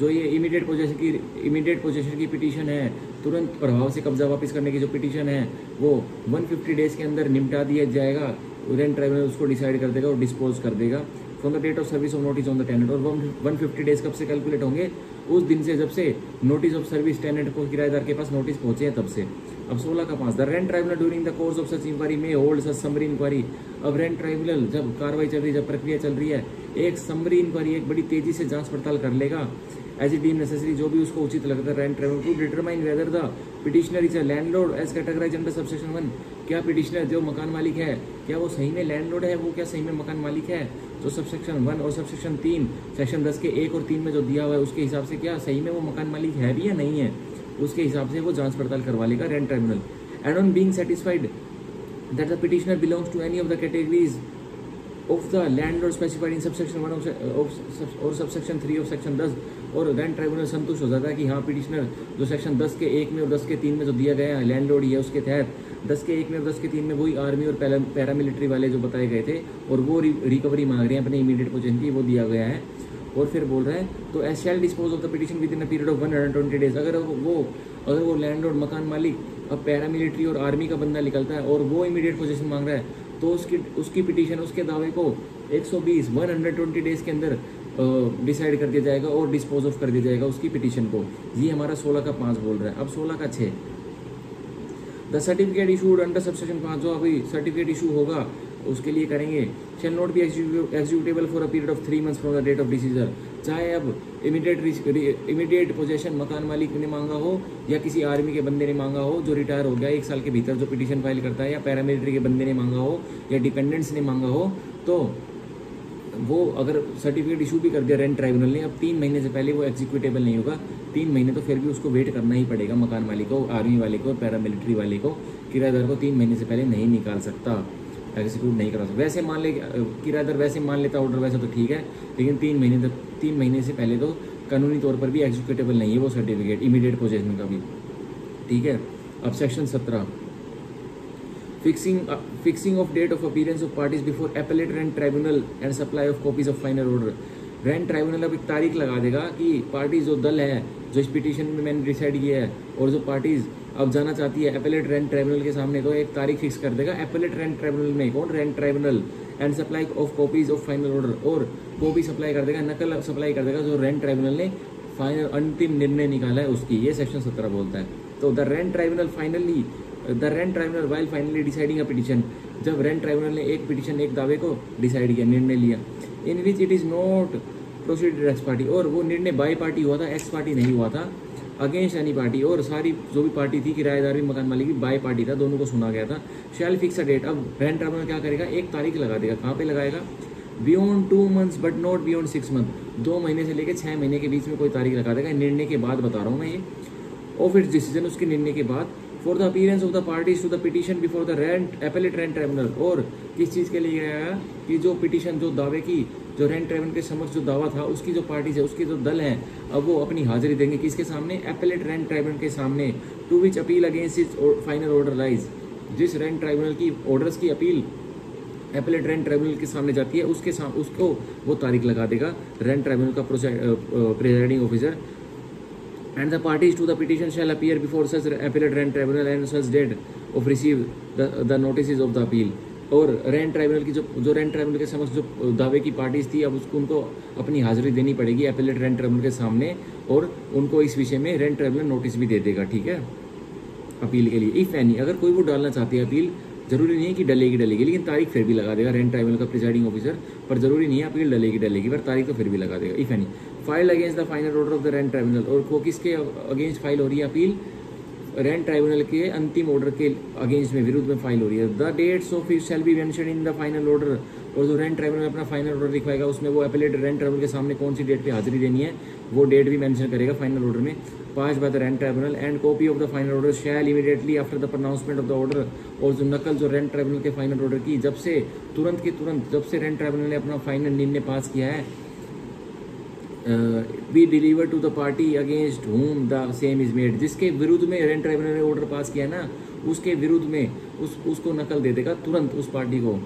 जो ये इमीडिएट पोजेशन की पिटीशन है, तुरंत प्रभाव से कब्जा वापस करने की जो पिटीशन है, वो 150 डेज के अंदर निपटा दिया जाएगा, रेंट ट्राइब्यूनल उसको डिसाइड कर देगा और डिस्पोज कर देगा, from the date of service of notice on the tenant, और 150 डेज कब से कैलकुलेट होंगे, उस दिन से जब से नोटिस ऑफ सर्विस टेनेंट को किराएदार के पास नोटिस पहुंचे हैं तब से। अब 16 का 5, the rent tribunal during the course of such inquiry may hold such summary inquiry, अब रेंट ट्राइब्यूनल जब कार्रवाई चल रही है, जब प्रक्रिया चल रही है, एक समरी इंक्वायरी, एक बड़ी तेजी से जांच पड़ताल कर लेगा, एज इट डीम नेसेसरी, जो भी उसको उचित लगता है, rent tribunal to determine whether the petitioner is a landlord as categorized under subsection 1, क्या पिटिशनर जो मकान मालिक है, क्या वो सही में लैंडलॉर्ड है, वो क्या सही में मकान मालिक है, जो सबसेक्शन 1 और सबसेक्शन 3 सेक्शन 10 के 1 और 3 में जो दिया हुआ है उसके हिसाब से क्या सही में वो मकान मालिक है भी या नहीं है, उसके हिसाब से वो जांच पड़ताल करवा लेगा rent tribunal. And on being satisfied that the petitioner belongs to any of the categories of the landlord specified in subsection 1 और सबसेक्शन 3 ऑफ सेक्शन 10, और रेंट ट्राइब्यूनल संतुष्ट हो जाता है कि हाँ पिटिशनर जो सेक्शन 10 के 1 में और 10 के 3 में जो दिया गया है लैंडलॉर्ड ही है, उसके तहत 10 के 1 में और 10 के 3 में वही आर्मी और पैरामिलिट्री वाले जो बताए गए थे, और वो रिकवरी मांग रहे हैं अपने इमीडिएट पोजीशन की, वो दिया गया है। और फिर बोल रहा है तो as shall dispose of the petition within a period of 120 days, अगर वो लैंडलॉर्ड मकान मालिक अब पैरामिलिट्री और आर्मी का बंदा निकलता है और वो इमीडिएट पोजीशन मांग रहा है, तो उसकी पिटीशन, उसके दावे को 120 डेज के अंदर डिसाइड कर दिया जाएगा और डिस्पोज ऑफ कर दिया जाएगा उसकी पिटीशन को। ये हमारा 16 का 5 बोल रहा है। अब 16 का 6, the certificate issued under subsection 5, जो अभी सर्टिफिकेट इशू होगा उसके लिए करेंगे, shall not be executable for a period of 3 months from the date of decision, चाहे अब इमीडिएट पोजेशन मकान मालिक ने मांगा हो या किसी आर्मी के बंदे ने मांगा हो जो रिटायर हो गया 1 साल के भीतर जो पिटीशन फाइल करता है, या पैरामिलिट्री के बंदे ने मांगा हो या डिपेंडेंट्स ने मांगा हो, तो वो अगर सर्टिफिकेट इशू भी कर दिया रेंट ट्राइब्यूनल ने, अब 3 महीने से पहले वो एग्जीक्यूटेबल नहीं होगा। 3 महीने तो फिर भी उसको वेट करना ही पड़ेगा मकान मालिक को, आर्मी वाले को, पैरामिलिट्री वाले को। किराएदार को 3 महीने से पहले नहीं निकाल सकता, एग्जीक्यूट नहीं करा सकता। वैसे मान ले किराएदार वैसे मान लेता ऑर्डर वैसे तो ठीक है, लेकिन 3 महीने से पहले तो कानूनी तौर पर भी एग्जीक्यूटेबल नहीं है वो सर्टिफिकेट इमीडिएट पोजेशन का भी। ठीक है। अब section 17 fixing of date of appearance of parties before appellate rent tribunal and supply of copies of final order. Rent tribunal अब एक तारीख लगा देगा कि पार्टी जो दल है जो इस पिटीशन में मैंने डिसाइड किया है और जो पार्टीज अब जाना चाहती है एपेलेट रेंट ट्राइब्यूनल के सामने, तो एक तारीख फिक्स कर देगा। एपेलेट रेंट ट्राइब्यूनल में कौन? Rent tribunal and supply of copies of final order, और कॉपी सप्लाई कर देगा, नकल सप्लाई कर देगा जो रेंट ट्राइब्यूनल ने फाइनल अंतिम निर्णय निकाला है उसकी। ये सेक्शन 17 बोलता है। तो the rent tribunal while finally deciding a petition, जब रेंट ट्राइब्यूनल ने एक पिटीशन एक दावे को डिसाइड किया, निर्णय लिया, in which it is not proceeded ex parte, और वो निर्णय बाई पार्टी हुआ था, एक्स पार्टी नहीं हुआ था, अगेंस्ट एनी पार्टी, और सारी जो भी पार्टी थी किराएदार भी मकान मालिक भी बाई पार्टी था, दोनों को सुना गया था। शैल फिक्स अ डेट, अब रेंट ट्राइब्यूनल क्या करेगा? एक तारीख लगा देगा। कहाँ पे लगाएगा? Beyond 2 months but not beyond 6 month, 2 महीने से लेकर 6 महीने के बीच में कोई तारीख लगा देगा। निर्णय के बाद बता रहा हूँ मैं ये, ऑफ इट्स डिसीजन, उसके निर्णय के बाद, for the appearance of the parties to the petition before the rent appellate rent tribunal, और किस चीज़ के लिए गया कि जो पिटीशन जो दावे की जो रेंट ट्राइब्यूनल के समक्ष जो दावा था उसकी जो पार्टीज है उसकी जो दल है अब वो अपनी हाजिरी देंगे किसके सामने? एपेलेट रेंट ट्राइब्यूनल के सामने। To which appeal against is final order lies, जिस रेंट ट्राइब्यूनल की ऑर्डर्स की अपील एपेलेट रेंट ट्राइब्यूनल के सामने जाती है उसको वो तारीख लगा देगा रेंट ट्राइब्यूनल का presiding officer. And the parties to the petition shall appear before such appellate rent tribunal and such date of receive the notices of the appeal। और रेंट ट्राइब्यूनल की जो रेंट ट्राइब्यूनल के समक्ष जो दावे की पार्टीज थी अब उसको उनको अपनी हाजिरी देनी पड़ेगी एपेलेट रेंट ट्राइब्यूनल के सामने, और उनको इस विषय में रेंट ट्राइब्यूनल नोटिस भी दे देगा। ठीक है, अपील के लिए। इफ एनी, अगर कोई वो डालना चाहती है अपील, जरूरी नहीं है कि डलेगी, लेकिन तारीख फिर भी लगा देगा रेंट ट्राइब्यूनल का प्रिजाइडिंग ऑफिसर, पर जरूरी नहीं है अपील डलेगी, पर तारीख तो फिर भी लगा देगा। If any filed against the final order of the rent tribunal, और वो किसके अगेंस्ट फाइल हो रही है अपील? रेंट ट्राइब्यूनल के अंतिम ऑर्डर के अगेंस्ट में, विरुद्ध में फाइल हो रही है। The dates of it shall be mentioned in the final order, और जो रेंट ट्राइब्यूनल अपना फाइनल ऑर्डर लिखवाएगा उसमें वो एपेलेट रेंट ट्राइब्यूनल के सामने कौन सी डेट पे हाजिरी देनी है वो डेट भी मेंशन करेगा फाइनल ऑर्डर में। 5 bye the rent tribunal and copy of the final order shell immediately after the pronouncement of the order, और जो नकल जो रेंट ट्राइब्यूनल के फाइनल ऑर्डर की जब से तुरंत के तुरंत जब से रेंट ट्राइब्यूनल ने अपना फाइनल निर्णय पास किया है, be deliver to the party against whom the same is made, जिसके विरुद्ध में रेंट ट्राइब्यूनल ने ऑर्डर पास किया ना उसके विरुद्ध में उसको नकल दे देगा तुरंत उस पार्टी को।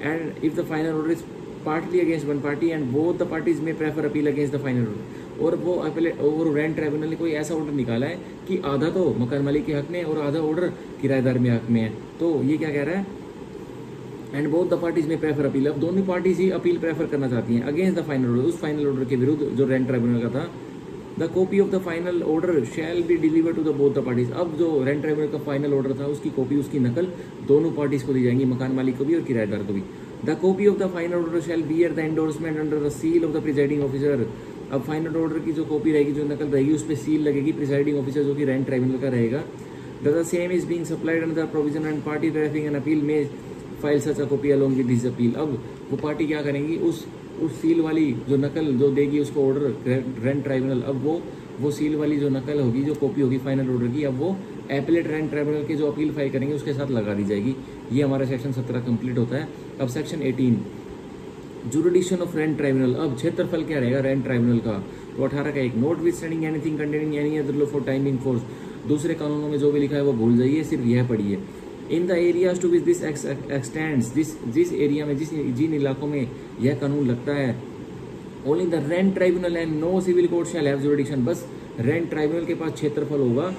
And if the final order is partly against one party and both the parties may prefer appeal against the final order, और वो अपीलेट और रेंट ट्राइब्यूनल ने कोई ऐसा ऑर्डर निकाला है कि आधा तो मकान मालिक के हक में और आधा ऑर्डर किराएदार में हक में है, तो ये क्या कह रहा है? And both the parties may prefer appeal, अब दोनों पार्टीज ही अपील प्रेफर करना चाहती हैं अगेंस्ट द फाइनल ऑर्डर, उस फाइनल ऑर्डर के विरुद्ध जो रेंट ट्राइब्यूनल का था। The copy of the final order shall be deliver to the both the parties, अब जो रेंट ट्राइब्यूनल का फाइनल ऑर्डर था उसकी कॉपी उसकी नकल दोनों पार्टीज को दी जाएंगी, मकान मालिक को भी और किराएदार को भी। The copy of the final order shell bear the endorsement under the seal of the presiding officer, अब फाइनल ऑर्डर की जो कॉपी रहेगी जो नकल रहेगी उस पर सील लगेगी प्रिजाइडिंग ऑफिसर जो कि रेंट ट्राइब्यूनल का रहेगा। The same is being supplied under the provision and party driving an appeal may file such a copy along with this appeal, अब वो पार्टी क्या करेंगी उस सील वाली जो नकल जो देगी उसको ऑर्डर रेंट ट्राइब्यूनल, अब वो सील वाली जो नकल होगी जो कॉपी होगी फाइनल ऑर्डर की अब वो एपेलेट रेंट ट्राइब्यूनल के जो अपील फाइल करेंगे उसके साथ लगा दी जाएगी। ये हमारा सेक्शन 17 कंप्लीट होता है। अब section 18 jurisdiction of rent tribunal, अब क्षेत्रफल क्या रहेगा रेंट ट्राइब्यूनल का? तो 18 का 1 note with standing anything containing any other law for time in force, दूसरे कानूनों में जो भी लिखा है वो भूल जाइए, सिर्फ यह पढ़िए। In the areas to which this extends, जिस एरिया में जिन इलाकों में यह कानून लगता है, only the rent tribunal and no civil court shall have jurisdiction, बस रेंट ट्राइब्यूनल के पास क्षेत्रफल होगा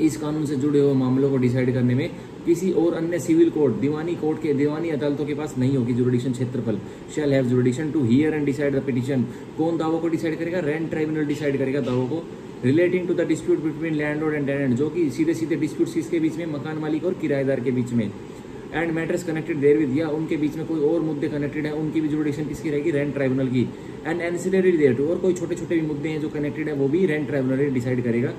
इस कानून से जुड़े हुए मामलों को डिसाइड करने में, किसी और अन्य सिविल कोर्ट दीवानी अदालतों के पास नहीं होगी जुरिडिक्शन क्षेत्रफल। Shall have jurisdiction to hear and decide the petition, कौन दावों को डिसाइड करेगा? रेंट ट्राइब्यूनल डिसाइड करेगा दावों को। Relating to the dispute between landlord and tenant, जो कि सीधे डिस्प्यूट किसके बीच में? मकान मालिक और किराएदार के बीच में। And matters connected therewith, या उनके बीच में कोई और मुद्दे कनेक्टेड है उनकी भी जुरिडिक्शन किसकी रहेगी? रेंट ट्राइब्यूनल की। एंड एंसिलरी देयर टू, और कोई छोटे छोटे भी मुद्दे हैं जो कनेक्टेड है वो भी रेंट ट्राइब्यूनल डिसाइड करेगा।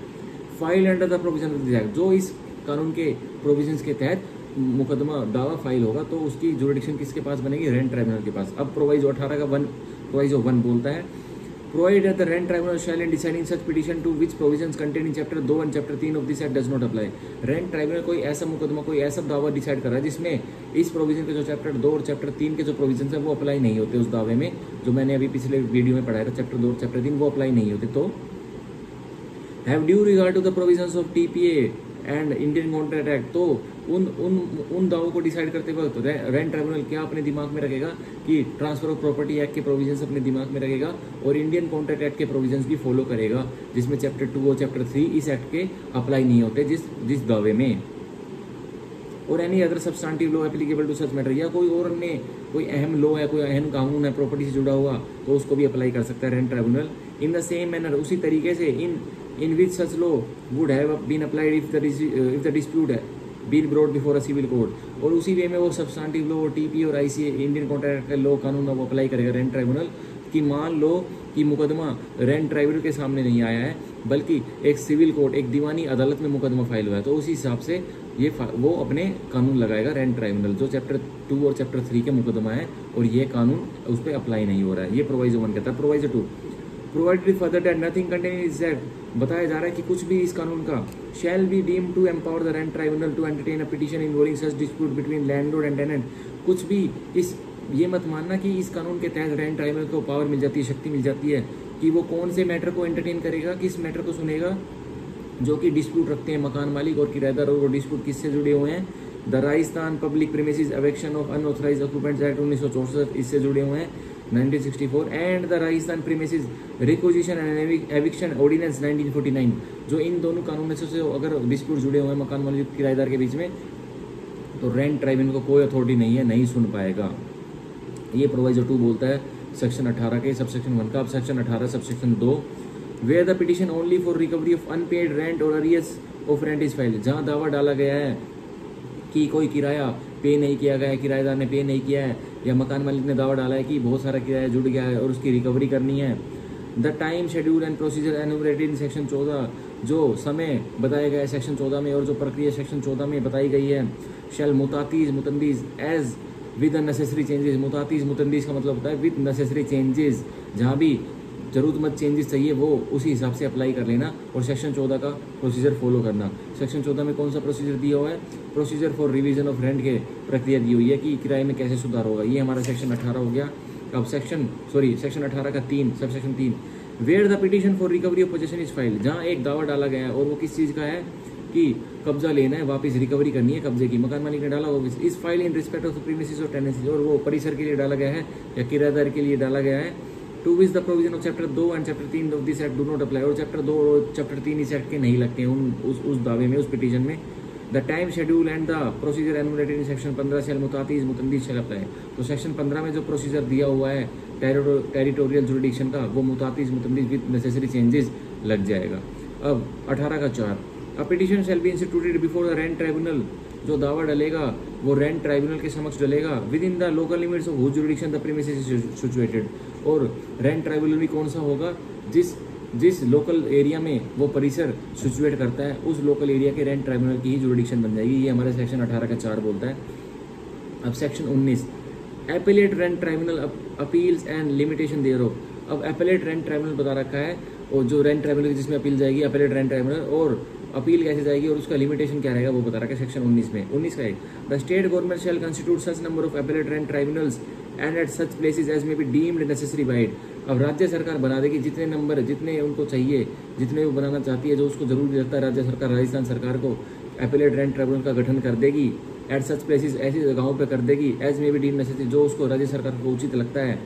File under the provision of this act, जो इस कानून के प्रोविजंस के तहत मुकदमा दावा फाइल होगा तो उसकी जुरिडिक्शन किसके पास बनेगी, रेंट ट्राइब्यूनल के पास। अब प्रोवाइजो 18 का प्रोवाइजो 1 बोलता है provide the rent tribunal shall in deciding such petition to which provisions contain in chapter 2 and chapter 3 of this act does not apply. Rent tribunal कोई ऐसा मुकदमा कोई ऐसा दावा डिसाइड कर रहा है जिसमें इस प्रोविजन के जो चैप्टर 2 और चैप्टर 3 के जो प्रोविजन है वो अप्लाई नहीं होते उस दावे में, जो मैंने अभी पिछले वीडियो में पढ़ाया था चैप्टर 2 और चैप्टर 3 वो अप्लाई नहीं होते। तो have due regard to the provisions of TPA and Indian contract act, तो उन दावों को डिसाइड करते वक्त रेंट ट्राइब्यूनल क्या अपने दिमाग में रखेगा कि ट्रांसफर ऑफ प्रॉपर्टी एक्ट के प्रोविजंस अपने दिमाग में रखेगा और इंडियन कॉन्ट्रैक्ट एक्ट के प्रोविजंस भी फॉलो करेगा, जिसमें चैप्टर 2 और चैप्टर 3 इस एक्ट के अप्लाई नहीं होते जिस दावे में। और any other substantive law applicable to such matter, या कोई और अन्य कोई अहम लॉ है, कोई अहम कानून है प्रॉपर्टी से जुड़ा हुआ, तो उसको भी अप्लाई कर सकता है rent tribunal. In the same manner, उसी तरीके से in which such law would have been applied if the dispute been brought before a civil court, और उसी वे में वो सब्सटेंटिव लॉ टीपी और आईसीए इंडियन कॉन्ट्रैक्ट का लॉ कानून वो अप्लाई करेगा रेंट ट्राइब्यूनल कि मान लो कि मुकदमा रेंट ट्राइब्यूनल के सामने नहीं आया है बल्कि एक सिविल कोर्ट एक दीवानी अदालत में मुकदमा फाइल हुआ है, तो उसी हिसाब से वो अपने कानून लगाएगा रेंट ट्राइब्यूनल, जो चैप्टर 2 और चैप्टर 3 के मुकदमा है और ये कानून उस पर अप्लाई नहीं हो रहा है। ये प्रोवाइजो 1 कहता है। Proviso 2 provided further that nothing contain in this act, बताया जा रहा है कि कुछ भी इस कानून का shall be deem to empower the rent tribunal to entertain a petition involving such dispute between landlord and tenant, कुछ भी ये मत मानना कि इस कानून के तहत रेंट ट्राइब्यूनल को पावर मिल जाती है, शक्ति मिल जाती है कि वो कौन से मैटर को एंटरटेन करेगा, किस मैटर को सुनेगा जो कि डिस्प्यूट रखते हैं मकान मालिक और किराएदार, और वो डिस्प्यूट किससे जुड़े हुए हैं, the Rajasthan public premises eviction of unauthorized occupants act 1964 इससे जुड़े हुए हैं 1964 and the Rajasthan premises requisition and eviction ordinance 1949, जो इन दोनों कानूनों से अगर डिस्प्यूट जुड़े हुए हैं मकान मालिक किराएदार के बीच में तो रेंट ट्राइब्यूनल को कोई अथॉरिटी नहीं है, नहीं सुन पाएगा। ये प्रोवाइजो 2 बोलता है सेक्शन 18 के सबसेक्शन 1 का। अब section 18 subsection 2 where the petition only for recovery of unpaid rent और arrears of rent is filed, जहां दावा डाला गया है कि कोई किराया पे नहीं किया गया है, किराएदार ने पे नहीं किया है, या मकान मालिक ने दावा डाला है कि बहुत सारा किराया जुड़ गया है और उसकी रिकवरी करनी है। The time schedule and procedure enumerated in section 14, जो समय बताया गया है सेक्शन 14 में और जो प्रक्रिया सेक्शन 14 में बताई गई है, शैल mutatis मुतंदीज as with necessary changes, मुतातीज मुतंदीज का मतलब होता है विद नेसेसरी चेंजेस, जहाँ भी जरूरतमंद चेंजेस चाहिए वो उसी हिसाब से अप्लाई कर लेना और सेक्शन 14 का प्रोसीजर फॉलो करना। सेक्शन 14 में कौन सा प्रोसीजर दिया हुआ है, procedure for revision of rent के प्रक्रिया दी हुई है कि किराए में कैसे सुधार होगा। ये हमारा सेक्शन 18 हो गया। अब सेक्शन 18 का 3 subsection 3 where the petition for recovery of possession is filed, जहाँ एक दावा डाला गया है और वो किस चीज़ का है कि कब्जा लेना है, वापस रिकवरी करनी है कब्जे की, मकान मालिक ने डाला वो इस file in respect of the premises और टेनेंसी, और वो परिसर के लिए डाला गया है या किराएदार के लिए डाला गया है। To which the provision of chapter 2 and chapter 3 of this act do not apply, और चैप्टर 2 और चैप्टर 3 इस एक्ट के नहीं लगते हैं उस दावे में, उस पिटीशन में। The time schedule and the procedure enumerated in section 15 shall mutatis mutandis shall apply, तो सेक्शन 15 में जो प्रोसीजर दिया हुआ है टेरिटोरियल जुरिडिक्शन का वो mutatis mutandis with necessary changes लग जाएगा। अब 18 का 4 a petition shall be instituted before the rent tribunal, जो दावा डलेगा वो रेंट ट्राइब्यूनल के समक्ष डलेगा within the local limits of whose jurisdiction the premises is situated, और रेंट ट्राइब्यूनल भी कौन सा होगा जिस लोकल एरिया में वो परिसर सिचुएट करता है उस लोकल एरिया के रेंट ट्राइब्यूनल की ही जुरिडिक्शन बन जाएगी। ये हमारे सेक्शन 18 का 4 बोलता है। अब section 19 appellate rent tribunal appeals and limitation thereof, अब एपेलेट रेंट ट्राइब्यूनल बता रखा है और जो रेंट ट्राइब्यूनल जिसमें अपील जाएगी एपेलेट रेंट ट्राइब्यूनल, और अपील कैसे जाएगी और उसका लिमिटेशन क्या रहेगा वो बता रखा है सेक्शन 19 में। 19 का 1 the state government shall constitute such number of appellate rent tribunals and at such places as may be deemed necessary by it, अब राज्य सरकार बना देगी जितने नंबर जितने उनको चाहिए जितने वो बनाना चाहती है, जो उसको जरूरी लगता है राज्य सरकार राजस्थान सरकार को एपेलेट रेंट ट्राइब्यूनल का गठन कर देगी। एट सच प्लेसेस ऐसी जगहों पर कर देगी as may be deemed necessary, जो उसको राज्य सरकार को उचित लगता है,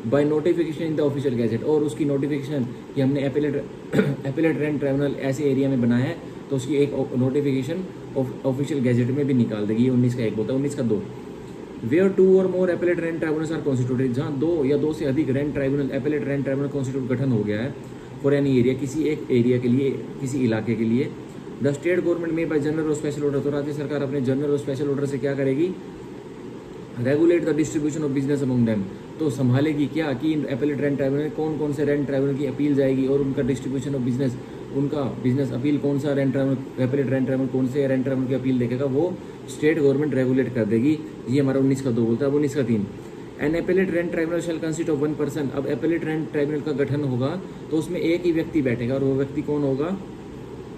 by notification in the official gazette, और उसकी नोटिफिकेशन कि हमने एपेलेट रेंट ट्राइब्यूनल ऐसे एरिया में बनाया है तो उसकी एक नोटिफिकेशन ऑफिशियल गैजेट में भी निकाल देगी। 19 का 1 बोलता है। 19 का 2 वेयर 2 और more appellate rent tribunals are constituted, जहाँ 2 या 2 से अधिक rent tribunal appellate rent tribunal constitute गठन हो गया है फॉर एनी एरिया, किसी एक एरिया के लिए किसी इलाके के लिए। द स्टेट गवर्नमेंट में बाय जनरल और स्पेशल ऑर्डर, तो राज्य सरकार अपने जनरल और स्पेशल ऑर्डर से क्या करेगी, regulate the distribution of business among them, तो संभालेगी क्या कि इन एपेलेट रेंट ट्राइब्यूनल कौन कौन से रेंट ट्राइब्यूनल की अपील जाएगी और उनका डिस्ट्रीब्यूशन ऑफ बिजनेस उनका बिजनेस अपील कौन सा rent tribunal, appellate rent tribunal कौन से रेंट ट्राइब्यूनल की अपील देखेगा, वो स्टेट गवर्नमेंट रेगुलेट कर देगी। ये हमारा 19 का 2 बोलता है। अब 19 का 3, an appellate rent tribunal shall consist of 1 person. अब एपेलेट रेंट ट्राइब्यूनल का गठन होगा तो उसमें एक ही व्यक्ति बैठेगा, और वो व्यक्ति कौन होगा,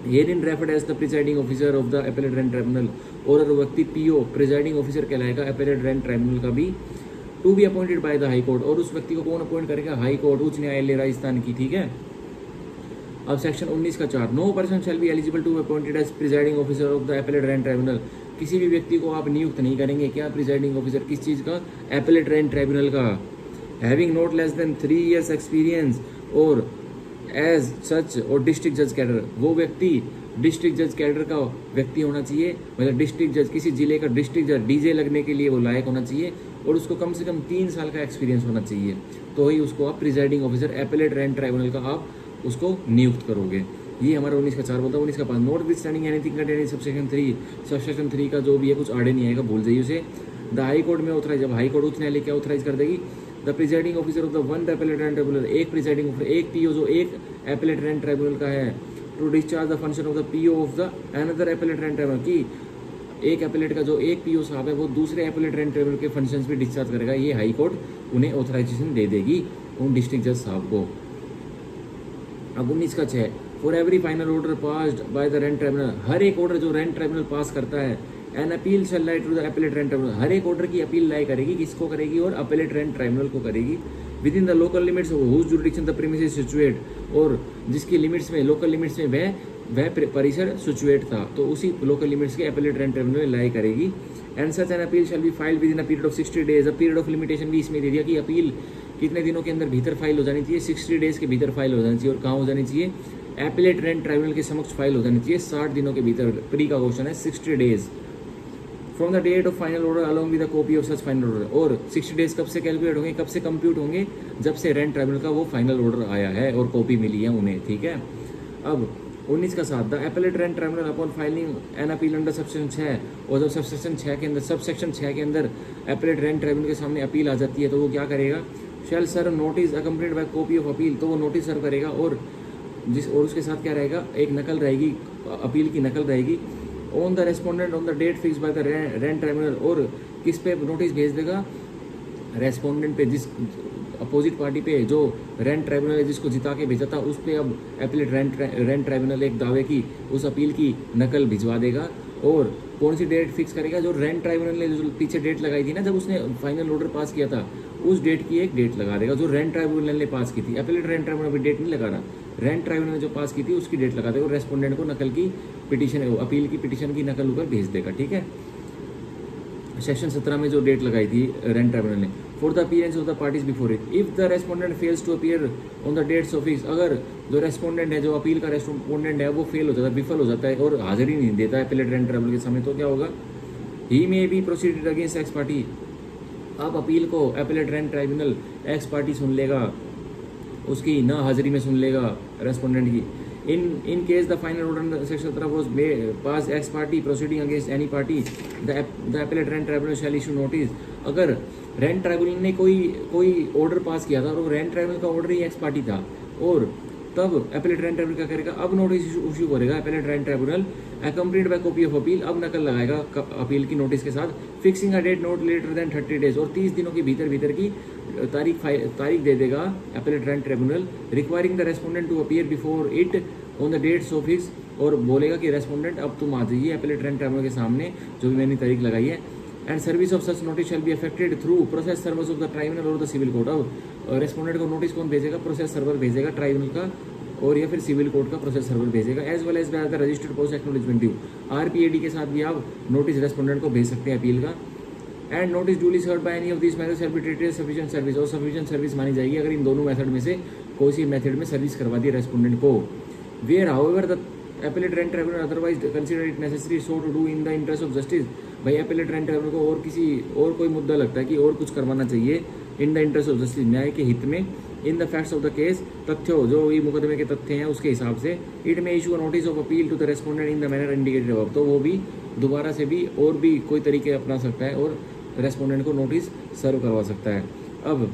herein referred as the presiding officer of the appellate rent tribunal, और व्यक्ति पीओ प्रिसाइडिंग ऑफिसर कहलाएगा एपेलेट रेंट ट्राइब्यूनल का भी, to be appointed by the high court, और उस व्यक्ति को कौन अपॉइंट करेगा, हाई कोर्ट, उच्च न्यायालय राजस्थान की, ठीक है। अब सेक्शन 19 का 4, no person shall be eligible to appointed as presiding officer of the appellate rent tribunal. किसी भी व्यक्ति को आप नियुक्त नहीं करेंगे, क्या, प्रिसाइडिंग ऑफिसर, किस चीज का, एपेलेट रेंट ट्राइब्यूनल का, having not less than 3 years experience और एज सच, और डिस्ट्रिक्ट जज कैडर, वो व्यक्ति डिस्ट्रिक्ट जज कैडर का व्यक्ति होना चाहिए, मतलब डिस्ट्रिक्ट जज, किसी जिले का डिस्ट्रिक्ट जज डीजे लगने के लिए वो लायक होना चाहिए, और उसको कम से कम 3 साल का एक्सपीरियंस होना चाहिए, तो ही उसको आप presiding officer appellate rent tribunal का आप उसको नियुक्त करोगे। ये हमारा 19 का 4 बोलता है। 19 का 5, note with standing anything contained in subsection 3, subsection 3 का जो भी है कुछ आड़े नहीं आएगा, भूल जाइए उसे। The high court may authorize, जब हाई कोर्ट उच्च न्यायालय क्या ऑथराइज कर देगी, the presiding officer of the one appellate rent tribunal, एक प्रिसाइडिंग ऑफिसर, एक पीओ जो एक एपेलेट रेंट ट्राइब्यूनल का है, to discharge the function of the PO of the another appellate rent tribunal, की एक एपेलेट का जो एक पीओ साहब है वो दूसरे एपेलेट रेंट ट्राइब्यूनल के फंक्शंस भी डिस्चार्ज करेगा। ये हाई कोर्ट उन्हें ऑथराइजेशन दे देगी उन डिस्ट्रिक्ट जज साहब को। अब 19 का 6, for every final order passed by the rent tribunal, हर एक ऑर्डर जो रेंट ट्राइब्यूनल पास करता है, an appeal shall lie to the appellate rent tribunal, हर एक ऑर्डर की अपील लाई करेगी, किसको करेगी, और एपेलेट रेंट ट्राइब्यूनल को करेगी, within the local limits of whose jurisdiction the premises situate, और जिसकी लिमिट्स में, लोकल लिमिट्स में वह परिसर सिचुएट था, तो उसी लोकल लिमिट्स के एपेलेट रेंट ट्राइब्यूनल में लाई करेगी। And such an appeal shall be filed with in a period of 60 days, अब पीरियड ऑफ लिमिटेशन भी इसमें दे दिया कि अपील कितने दिनों के अंदर भीतर फाइल हो जानी चाहिए, 60 days के भीतर फाइल हो जानी चाहिए, और कहाँ हो जानी चाहिए, एपेलेट रेंट ट्राइब्यूनल के समक्ष फाइल हो जानी चाहिए 60 दिनों के भीतर। प्री का क्वेश्चन है, 60 days from the date of final order along with the copy of such final order, और 60 days कब से कैलकुलेट होंगे, कब से कंप्यूट होंगे, जब से रेंट ट्राइब्यूनल का वो फाइनल ऑर्डर आया है और कॉपी मिली है उन्हें, ठीक है। अब 19 का 7, the appellate rent tribunal upon filing an appeal under subsection 6, और जब सबसेक्शन 6 के अंदर एपेलेट रेंट ट्राइब्यूनल के सामने अपील आ जाती है तो वो क्या करेगा, shall serve notice accompanied by copy of appeal, तो वो नोटिस सर्व करेगा, और उसके साथ क्या रहेगा, एक नकल रहेगी, अपील की नकल रहेगी, on the respondent on the date fix by the rent tribunal, और किस पे नोटिस भेज देगा, रेस्पोंडेंट पे, जिस अपोजिट पार्टी पे जो रेंट ट्राइब्यूनल जिसको जिता के भेजा था उस पे अब एपेलेट रेंट ट्राइब्यूनल एक दावे की उस अपील की नकल भिजवा देगा, और कौन सी डेट फिक्स करेगा, जो रेंट ट्राइब्यूनल ने जो पीछे डेट लगाई थी ना जब उसने फाइनल ऑर्डर पास किया था, उस डेट की एक डेट लगा देगा जो रेंट ट्राइब्यूनल ने पास की थी। एपेलेट रेंट ट्राइब्यूनल भी डेट नहीं लगा रहा, रेंट ट्राइब्यूनल ने जो पास की थी उसकी डेट लगा देगा, और रेस्पोंडेंट को नकल की पिटीशन, अपील की पिटीशन की नकल ऊपर भेज देगा, ठीक है। सेक्शन 17 में जो डेट लगाई थी रेंट ट्राइब्यूनल ने, for the appearance of the parties before it, if the respondent fails to appear on the dates of fix, अगर जो रेस्पोंडेंट है, जो अपील का रेस्पोंडेंट है, वो फेल हो जाता है, विफल हो जाता है और हाजिरी नहीं देता है एपेलेट रेंट ट्राइब्यूनल के सामने, तो क्या होगा, he may be proceeded against ex parte, अब अपील को appellate rent tribunal ex parte सुन लेगा, उसकी न हाजिरी में सुन लेगा रेस्पोंडेंट की। In case the final order under section 17 was passed ex party proceeding against any party, the appellate rent tribunal shall issue notice, अगर रेंट ट्राइब्यूनल ने कोई ऑर्डर पास किया था और वो रेंट ट्राइब्यूनल का ऑर्डर ही एक्स पार्टी था, और तब एपेलेट रेंट ट्राइब्यूनल क्या करेगा, अब नोटिस इशू करेगा appellate rent tribunal accompanied by copy of appeal, अब नकल लगाएगा अपील की नोटिस के साथ, fixing a date not later than 30 days, और 30 दिनों के भीतर की तारीख दे देगा appellate rent tribunal, requiring the respondent to appear before it on the dates of fix, और बोलेगा कि रेस्पोंडेंट अब तुम आ जाइए एपेलेट रेंट ट्राइब्यूनल के सामने जो भी मैंने तारीख लगाई है। And service of such notice shall be affected through process servers of the tribunal और द सिविल कोर्ट, अब रेस्पोंडेंट को नोटिस कौन भेजेगा, प्रोसेस सर्वर भेजेगा ट्राइब्यूनल का, और या फिर सिविल कोर्ट का प्रोसेस सर्वर भेजेगा, as well as the registered post acknowledgement due, RPAD के साथ भी आप नोटिस रेस्पोंडेंट को भेज सकते हैं अपील का। And notice duly served by any of this method shell be treated sufficient service, और सफिशिएंट सर्विस मानी जाएगी अगर इन दोनों मेथड में से कोई सी मेथड में सर्विस करवा दी रेस्पोंडेंट को। Where however the appellate rent tribunal otherwise consider it necessary so to do in the interest of justice, भाई एपेलेट रेंट ट्राइब्यूनल को और कोई मुद्दा लगता है कि और कुछ करवाना चाहिए इन द इंटरेस्ट ऑफ जस्टिस, न्याय के हित में, in the facts of the case, तथ्यों जो ये मुकदमे के तथ्य हैं उसके हिसाब से, it may issue a notice of appeal to the respondent in the manner indicated above, तो वो भी दोबारा से भी और भी कोई तरीके अपना सकता है और रेस्पोंडेंट को नोटिस सर्व करवा सकता है। अब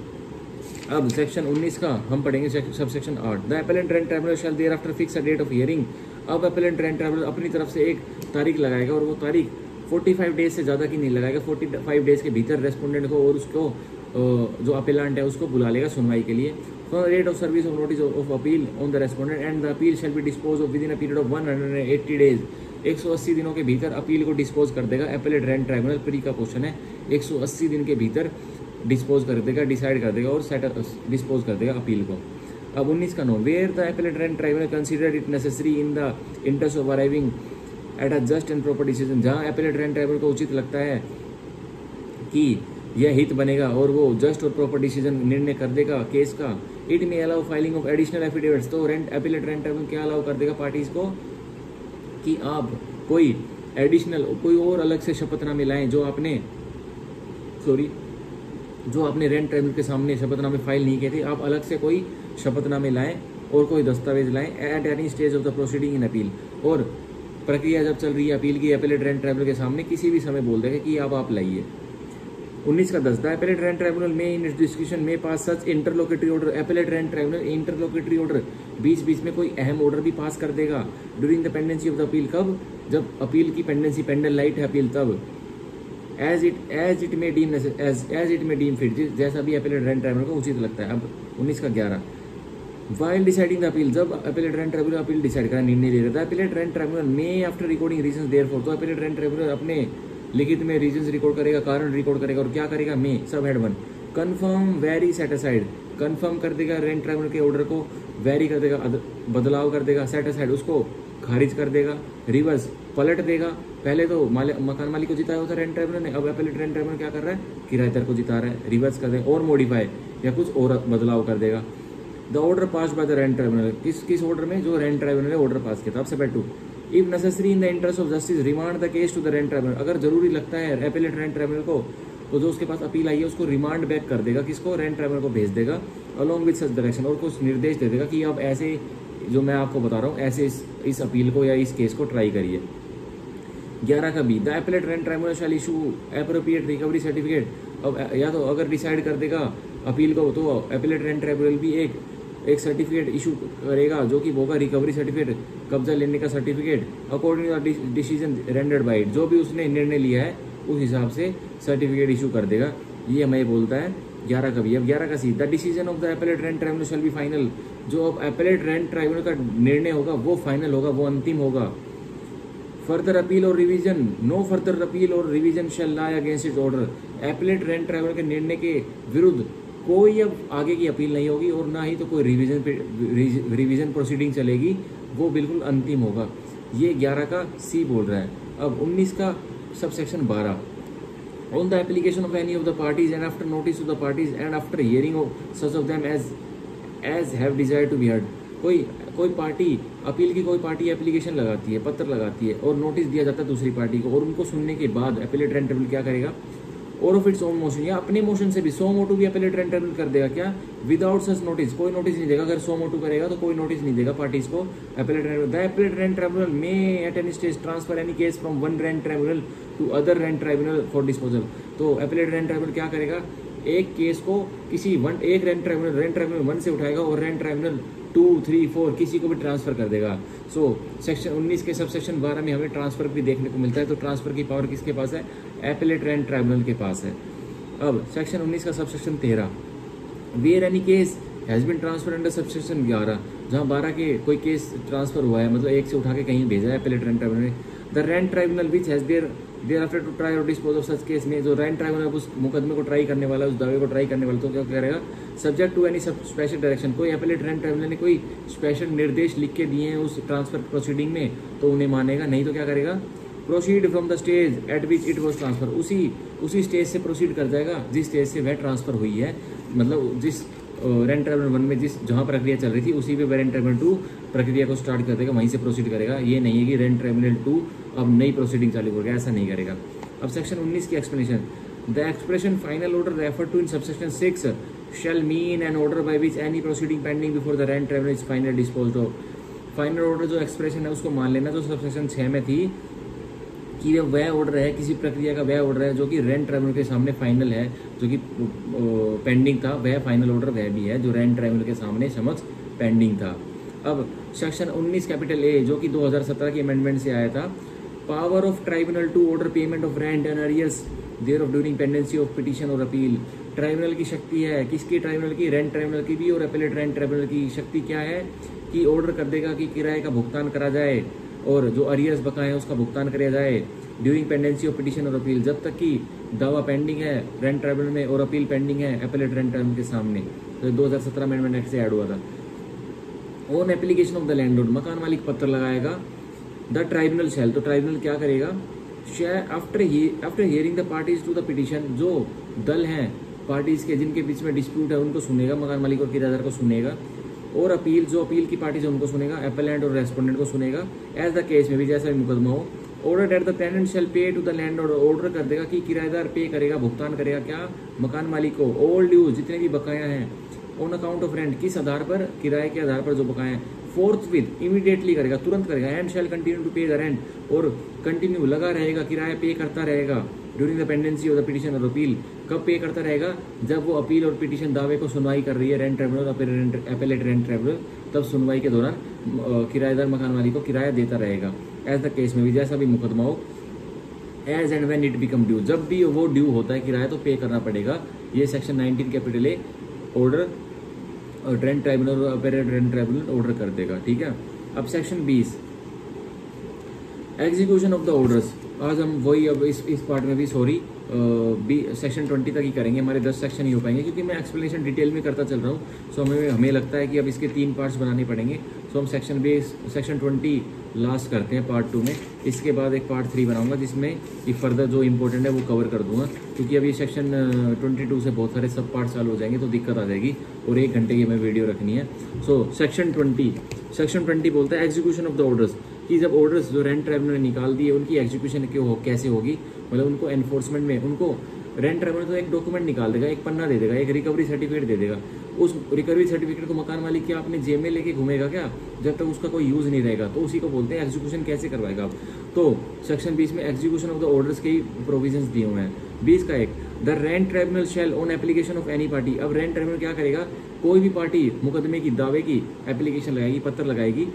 अब सेक्शन 19 का हम पढ़ेंगे subsection 8। The appellant rent tribunal shall thereafter fix a date of hearing. अब अपीलेंट रेंट ट्राइब्यूनल अपनी तरफ से एक तारीख लगाएगा और वो तारीख 45 डेज से ज़्यादा की नहीं लगाएगा। 45 डेज के भीतर रेस्पोंडेंट को और उसको जो अपीलांट है उसको बुला लेगा सुनवाई के लिए। For rate of service of notice of appeal on the respondent and the appeal shall be dispose of with in a period of 180 days. 180 दिनों के भीतर अपील को डिस्पोज कर देगा अपीलेट रेंट ट्राइब्यूनल। प्री का क्वेश्चन है, 180 दिन के भीतर डिस्पोज कर देगा, डिसाइड कर देगा और डिस्पोज कर देगा अपील को। अब 19 का नो, where the appellate rent tribunal consider it necessary in the interest of arriving at a just and proper decision. जहाँ अपीलेट रेंट ट्राइब्यूनल को उचित लगता है कि यह हित बनेगा और वो जस्ट और प्रॉपर डिसीजन निर्णय कर देगा केस का, इट में allow filing of additional affidavits. तो अपीलेट रेंट ट्राइब्यूनल क्या अलाउ कर देगा पार्टीज को कि आप कोई एडिशनल कोई और अलग से शपथनामे लाएं जो आपने रेंट ट्राइब्यूनल के सामने शपथनामे फाइल नहीं किए थे। आप अलग से कोई शपथनामे लाएं और कोई दस्तावेज लाएं eight any stage of the proceeding in appeal. और प्रक्रिया जब चल रही है अपील की, अपीलेट रेंट ट्राइब्यूनल के सामने किसी भी समय बोल देगा कि आप लाइए। 19 का 10, the appellate rent tribunal may in its discretion में pass such interlocutory order. Appellate rent tribunal interlocutory order बीच में कोई अहम ऑर्डर भी पास कर देगा during the pendency of the appeal. कब? जब अपील की पेंडेंसी पेंडेंट लाइट है अपील तब। As it may deem fit, जैसा भी अपीलेट रेंट ट्राइब्यूनल को उचित लगता है। अब 19 का 11, वाइल डिसाइडिंग द अपील, जब appellate rent tribunal appeal decide करा, निर्णय ले रहा था, अपीलेट रेंट ट्राइब्यूनल में आफ्टर रिकॉर्डिंग रीजंस देयरफॉर। तो अपीलेट रेंट ट्राइब्यूनल अपने लिखित में रीजंस रिकॉर्ड करेगा, कारण रिकॉर्ड करेगा और क्या करेगा? May sub head 1 confirm vary set aside, confirm कर देगा रेंट ट्राइब्यूनल के ऑर्डर को, वेरी कर देगा बदलाव कर देगा, सेटिसाइड उसको खारिज कर देगा, रिवर्स पलट देगा। पहले तो मकान मालिक को जिताया होता रेंट ट्राइब्यूनल ने, अब अपीलेट रेंट ट्राइब्यूनल क्या कर रहा है? किराएदार को जिता रहा है, रिवर्स कर देगा और मॉडिफाई या कुछ और बदलाव कर देगा। The order pass by the rent tribunal, किस ऑर्डर में? जो रेंट ट्राइब्यूनल ने ऑर्डर पास किया था। अब से 2, if necessary in the interest of justice remand the case to the rent tribunal. अगर जरूरी लगता है अपीलेट रेंट ट्राइब्यूनल को तो जो उसके पास अपील आई है उसको रिमांड बैक कर देगा, किसको? रेंट ट्राइब्यूनल को भेज देगा अलॉन्ग विद सच डायरेक्शन, और कुछ निर्देश दे देगा कि अब ऐसे जो मैं आपको बता रहा हूँ ऐसे इस अपील को या इस केस को ट्राई करिए। 11 का B, the appellate rent tribunal shall issue appropriate recovery certificate. अब या तो अगर डिसाइड कर देगा अपील को तो अपीलेट रेंट ट्राइब्यूनल भी एक सर्टिफिकेट इशू करेगा जो कि होगा रिकवरी सर्टिफिकेट, कब्जा लेने का certificate, according to decision rendered by it. जो भी उसने निर्णय लिया है उस हिसाब से सर्टिफिकेट इशू कर देगा। ये हमें बोलता है 11 का बी। अब 11 का सी, the decision of the appellate rent tribunal shall be final. जो अब अपीलेट रेंट ट्राइब्यूनल का निर्णय होगा वो फाइनल होगा, वो अंतिम होगा। Further appeal or revision, no further appeal or revision shall lie against it order. Appellate rent tribunal के निर्णय के विरुद्ध कोई अब आगे की अपील नहीं होगी और ना ही तो कोई रिवीजन प्रोसीडिंग चलेगी, वो बिल्कुल अंतिम होगा। ये 11 का सी बोल रहा है। अब 19 का sub section 12, on the application of any of the parties and after notice to the parties and after hearing of such of them as have desire to be heard. कोई पार्टी अपील की कोई पार्टी एप्लीकेशन लगाती है, पत्र लगाती है और नोटिस दिया जाता है दूसरी पार्टी को, और उनको सुनने के बाद अपीलेट रेंट ट्राइब्यूनल क्या करेगा? और ऑफ इट्स ओन मोशन या अपने मोशन से भी सो मोटू भी अपीलेट रेंट ट्राइब्यूनल कर देगा। क्या? विदाउट सच नोटिस, कोई नोटिस नहीं देगा। अगर सो मोटू करेगा तो कोई नोटिस नहीं देगा पार्टीज को appellate rent. The appellate rent tribunal may at any stage transfer any case from one rent tribunal to other rent tribunal for disposal. तो अपीलेट रेंट ट्राइब्यूनल क्या करेगा? एक केस को किसी एक रेंट ट्राइब्यूनल 1 से उठाएगा और रेंट ट्राइब्यूनल 2, 3, 4 किसी को भी ट्रांसफर कर देगा। सो सेक्शन 19 के सब सेक्शन 12 में हमें ट्रांसफर भी देखने को मिलता है। तो ट्रांसफर की पावर किसके पास है? अपीलेट रेंट ट्राइब्यूनल के पास है। अब सेक्शन 19 का sub section 13, where any case has been transfer under sub section 11। जहाँ 12 के कोई केस ट्रांसफर हुआ है, मतलब एक से उठा के कहीं भेजा है अपीलेट रेंट ट्राइब्यूनल ने, the rent tribunal which has their after two try और डिस्पोज ऑफ सच केस में, जो रेंट ट्राइब्यूनल उस मुकदमे को ट्राई करने वाला, उस दावे को ट्राई करने वाला, तो क्या करेगा? Subject to any special direction. कोई अपीलेट रेंट ट्राइब्यूनल ने कोई स्पेशल निर्देश लिख के दिए हैं उस ट्रांसफर प्रोसीडिंग में तो उन्हें मानेगा, नहीं तो क्या करेगा? Proceed from the stage eight which it was transfer. उसी स्टेज से प्रोसीड कर जाएगा जिस स्टेज से वह ट्रांसफर हुई है, मतलब जिस रेंट ट्राइब्यूनल 1 में जहाँ प्रक्रिया चल रही थी उसी पे रेंट ट्राइब्यूनल 2 प्रक्रिया को स्टार्ट कर देगा, वहीं से प्रोसीड करेगा। ये नहीं है कि रेंट ट्राइब्यूनल 2 अब नई प्रोसीडिंग चालू करेगा, ऐसा नहीं करेगा। अब सेक्शन 19 की explanation, the expression final order refer to in subsection 6 shall mean an order by which any proceeding pending before the rent tribunal is final disposed of. Final order जो एक्सप्रेशन है उसको मान लेना, जो सबसेक्शन 6 में थी कि वह ऑर्डर है, किसी प्रक्रिया का वह ऑर्डर है जो कि रेंट ट्राइब्यूनल के सामने फाइनल है, जो कि पेंडिंग था, वह फाइनल ऑर्डर वह भी है जो रेंट ट्राइब्यूनल के सामने समक्ष पेंडिंग था। अब सेक्शन 19 कैपिटल ए जो कि 2017 की अमेंडमेंट से आया था, power of tribunal to order payment of rent and arrears thereof during pendency of petition or appeal. Tribunal की शक्ति है, किसकी ट्राइब्यूनल की, रेंट ट्राइब्यूनल की भी, और अपीलेट रेंट ट्राइब्यूनल की शक्ति क्या है कि ऑर्डर कर देगा कि किराए का भुगतान करा जाए और जो अरियर्स बकाए हैं उसका भुगतान किया जाए during pendency of petition or appeal, जब तक कि दावा पेंडिंग है रेंट ट्राइब्यूनल में और अपील पेंडिंग है अपीलेट रेंट ट्राइब्यूनल के सामने। तो 2017 अमेंडमेंट एक्ट से ऐड हुआ था। On application of the landlord, मकान मालिक पत्र लगाएगा, द ट्राइब्यूनल शैल, तो ट्राइब्यूनल क्या करेगा, after hearing the parties to the petition, जो दल हैं पार्टीज के जिनके बीच में डिस्प्यूट है उनको सुनेगा, मकान मालिक और किराएदार को सुनेगा, और अपील जो अपील की पार्टीज है उनको सुनेगा, एपेलेंट और रेस्पोंडेंट को सुनेगा, एज द केस में भी जैसा भी मुकदमा हो। ऑर्डर दैट द टेनेंट शैल पे टू द लैंडलॉर्ड, ऑर्डर कर देगा कि किराएदार पे करेगा, भुगतान करेगा क्या, मकान मालिक को, ऑल ड्यूज जितने भी बकाया हैं, ऑन अकाउंट ऑफ रेंट, किस आधार पर, किराए के आधार पर जो बकाए हैं, फोर्थ विद इमीडिएटली करेगा, तुरंत करेगा, एंड शैल कंटिन्यू टू पे द रेंट, और कंटिन्यू लगा रहेगा, किराया पे करता रहेगा during the pendency of the petition or appeal. कब पे करता रहेगा, जब वो अपील और पिटीशन दावे को सुनवाई कर रही है rent tribunal, appellate rent tribunal, तब सुनवाई के दौरान किराएदार मकान मालिक को किराया देता रहेगा, एज द केस में भी जैसा भी मुकदमा हो, as and when it become due, जब भी वो ड्यू होता है किराया तो पे करना पड़ेगा। ये section 19 capital A order rent tribunal और अपीलेट रेंट ट्राइब्यूनल ऑर्डर कर देगा, ठीक है। अब section 20 execution of the orders, आज हम वही अब इस पार्ट में भी सेक्शन 20 तक ही करेंगे, हमारे 10 सेक्शन ही हो पाएंगे क्योंकि मैं एक्सप्लेनेशन डिटेल में करता चल रहा हूँ। सो हमें लगता है कि अब इसके 3 पार्ट्स बनाने पड़ेंगे। सो हम सेक्शन 20 लास्ट करते हैं पार्ट 2 में, इसके बाद एक पार्ट 3 बनाऊंगा जिसमें ये फर्दर जो इंपॉर्टेंट है वो कवर कर दूंगा, क्योंकि अभी सेक्शन 22 से बहुत सारे सब पार्ट चालू हो जाएंगे तो दिक्कत आ जाएगी और 1 घंटे की हमें वीडियो रखनी है। सो सेक्शन 20 बोलता है एग्जीक्यूशन ऑफ द ऑर्डर्स, कि जब ऑर्डर्स जो रेंट ट्राइब्यूनल ने निकाल दिए उनकी एग्जीक्यूशन कैसे होगी, मतलब उनको एनफोर्समेंट में, उनको रेंट ट्राइब्यूनल तो एक डॉक्यूमेंट निकाल देगा, एक पन्ना दे देगा, एक रिकवरी सर्टिफिकेट दे देगा। उस रिकवरी सर्टिफिकेट को मकान मालिक क्या अपने जेब में लेके घूमेगा क्या, जब तक उसका कोई यूज नहीं रहेगा, तो उसी को बोलते हैं एग्जीक्यूशन कैसे करवाएगा। तो सेक्शन 20 में एग्जीक्यूशन ऑफ द ऑर्डर्स के प्रोविजंस दिए हुए हैं। 20 का एक, the rent tribunal shell on application of any party, अब रेंट ट्राइब्यूनल क्या करेगा, कोई भी पार्टी मुकदमे की दावे की एप्लीकेशन लगाएगी, पत्र लगाएगी,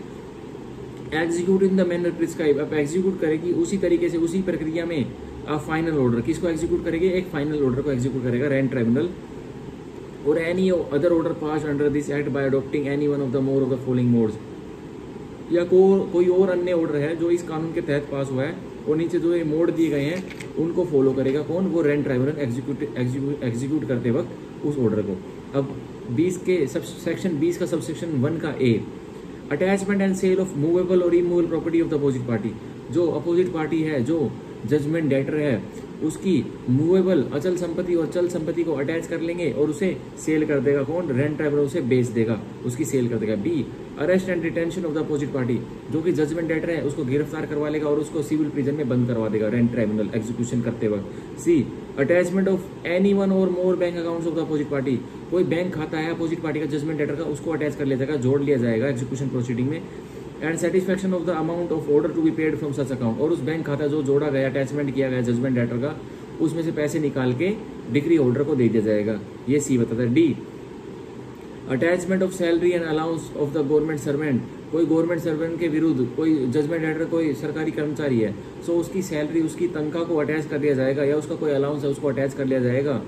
execute in the manner prescribe, अब एग्जीक्यूट करेगी उसी तरीके से, उसी प्रक्रिया में फाइनल ऑर्डर, किसको एग्जीक्यूट करेगी, एक फाइनल ऑर्डर को एग्जीक्यूट करेगा रेंट ट्राइब्यूनल, और any other order pass under this act by adopting any one of the more of the following modes, या कोई और अन्य ऑर्डर है जो इस कानून के तहत पास हुआ है और नीचे जो ये मोड दिए गए हैं उनको फॉलो करेगा कौन, वो रेंट ट्राइब्यूनल एग्जीक्यूट करते वक्त उस ऑर्डर को। अब 20 के सेक्शन 20 का सबसेक्शन 1 का A, attachment and sale of movable or immovable property of the opposite party, जो अपोजिट पार्टी है, जो जजमेंट डेटर है, उसकी मूवेबल अचल संपत्ति और चल संपत्ति को अटैच कर लेंगे और उसे सेल कर देगा कौन, रेंट ट्राइब्यूनल उसे बेच देगा, उसकी सेल कर देगा। B, arrest and detention of the opposite party, जो कि जजमेंट डेटर है उसको गिरफ्तार करवा लेगा और उसको सिविल प्रिजन में बंद करवा देगा रेंट ट्राइब्यूनल एग्जीक्यूशन करते वक्त। C, attachment of any one or more bank accounts of the opposite party, कोई बैंक खाता है अपोजिट पार्टी का जजमेंट डेटर का, उसको अटैच कर लिया जाएगा, जोड़ लिया जाएगा एग्जीक्यूशन प्रोसीडिंग में। And satisfaction of the amount of order to be paid from such account, और उस बैंक खाता जो जोड़ा गया, अटैचमेंट किया गया जजमेंट डेटर का, उसमें से पैसे निकाल के डिग्री होल्डर को दे दिया जाएगा। ये सी बताता है। D, attachment of salary and allowance of the government servant, कोई गवर्नमेंट सर्वेंट के विरुद्ध कोई जजमेंट डेटर कोई सरकारी कर्मचारी है, सो उसकी सैलरी, उसकी तनख्वाह को अटैच कर दिया जाएगा, या उसका कोई अलाउंस है उसको अटैच कर लिया जाएगा।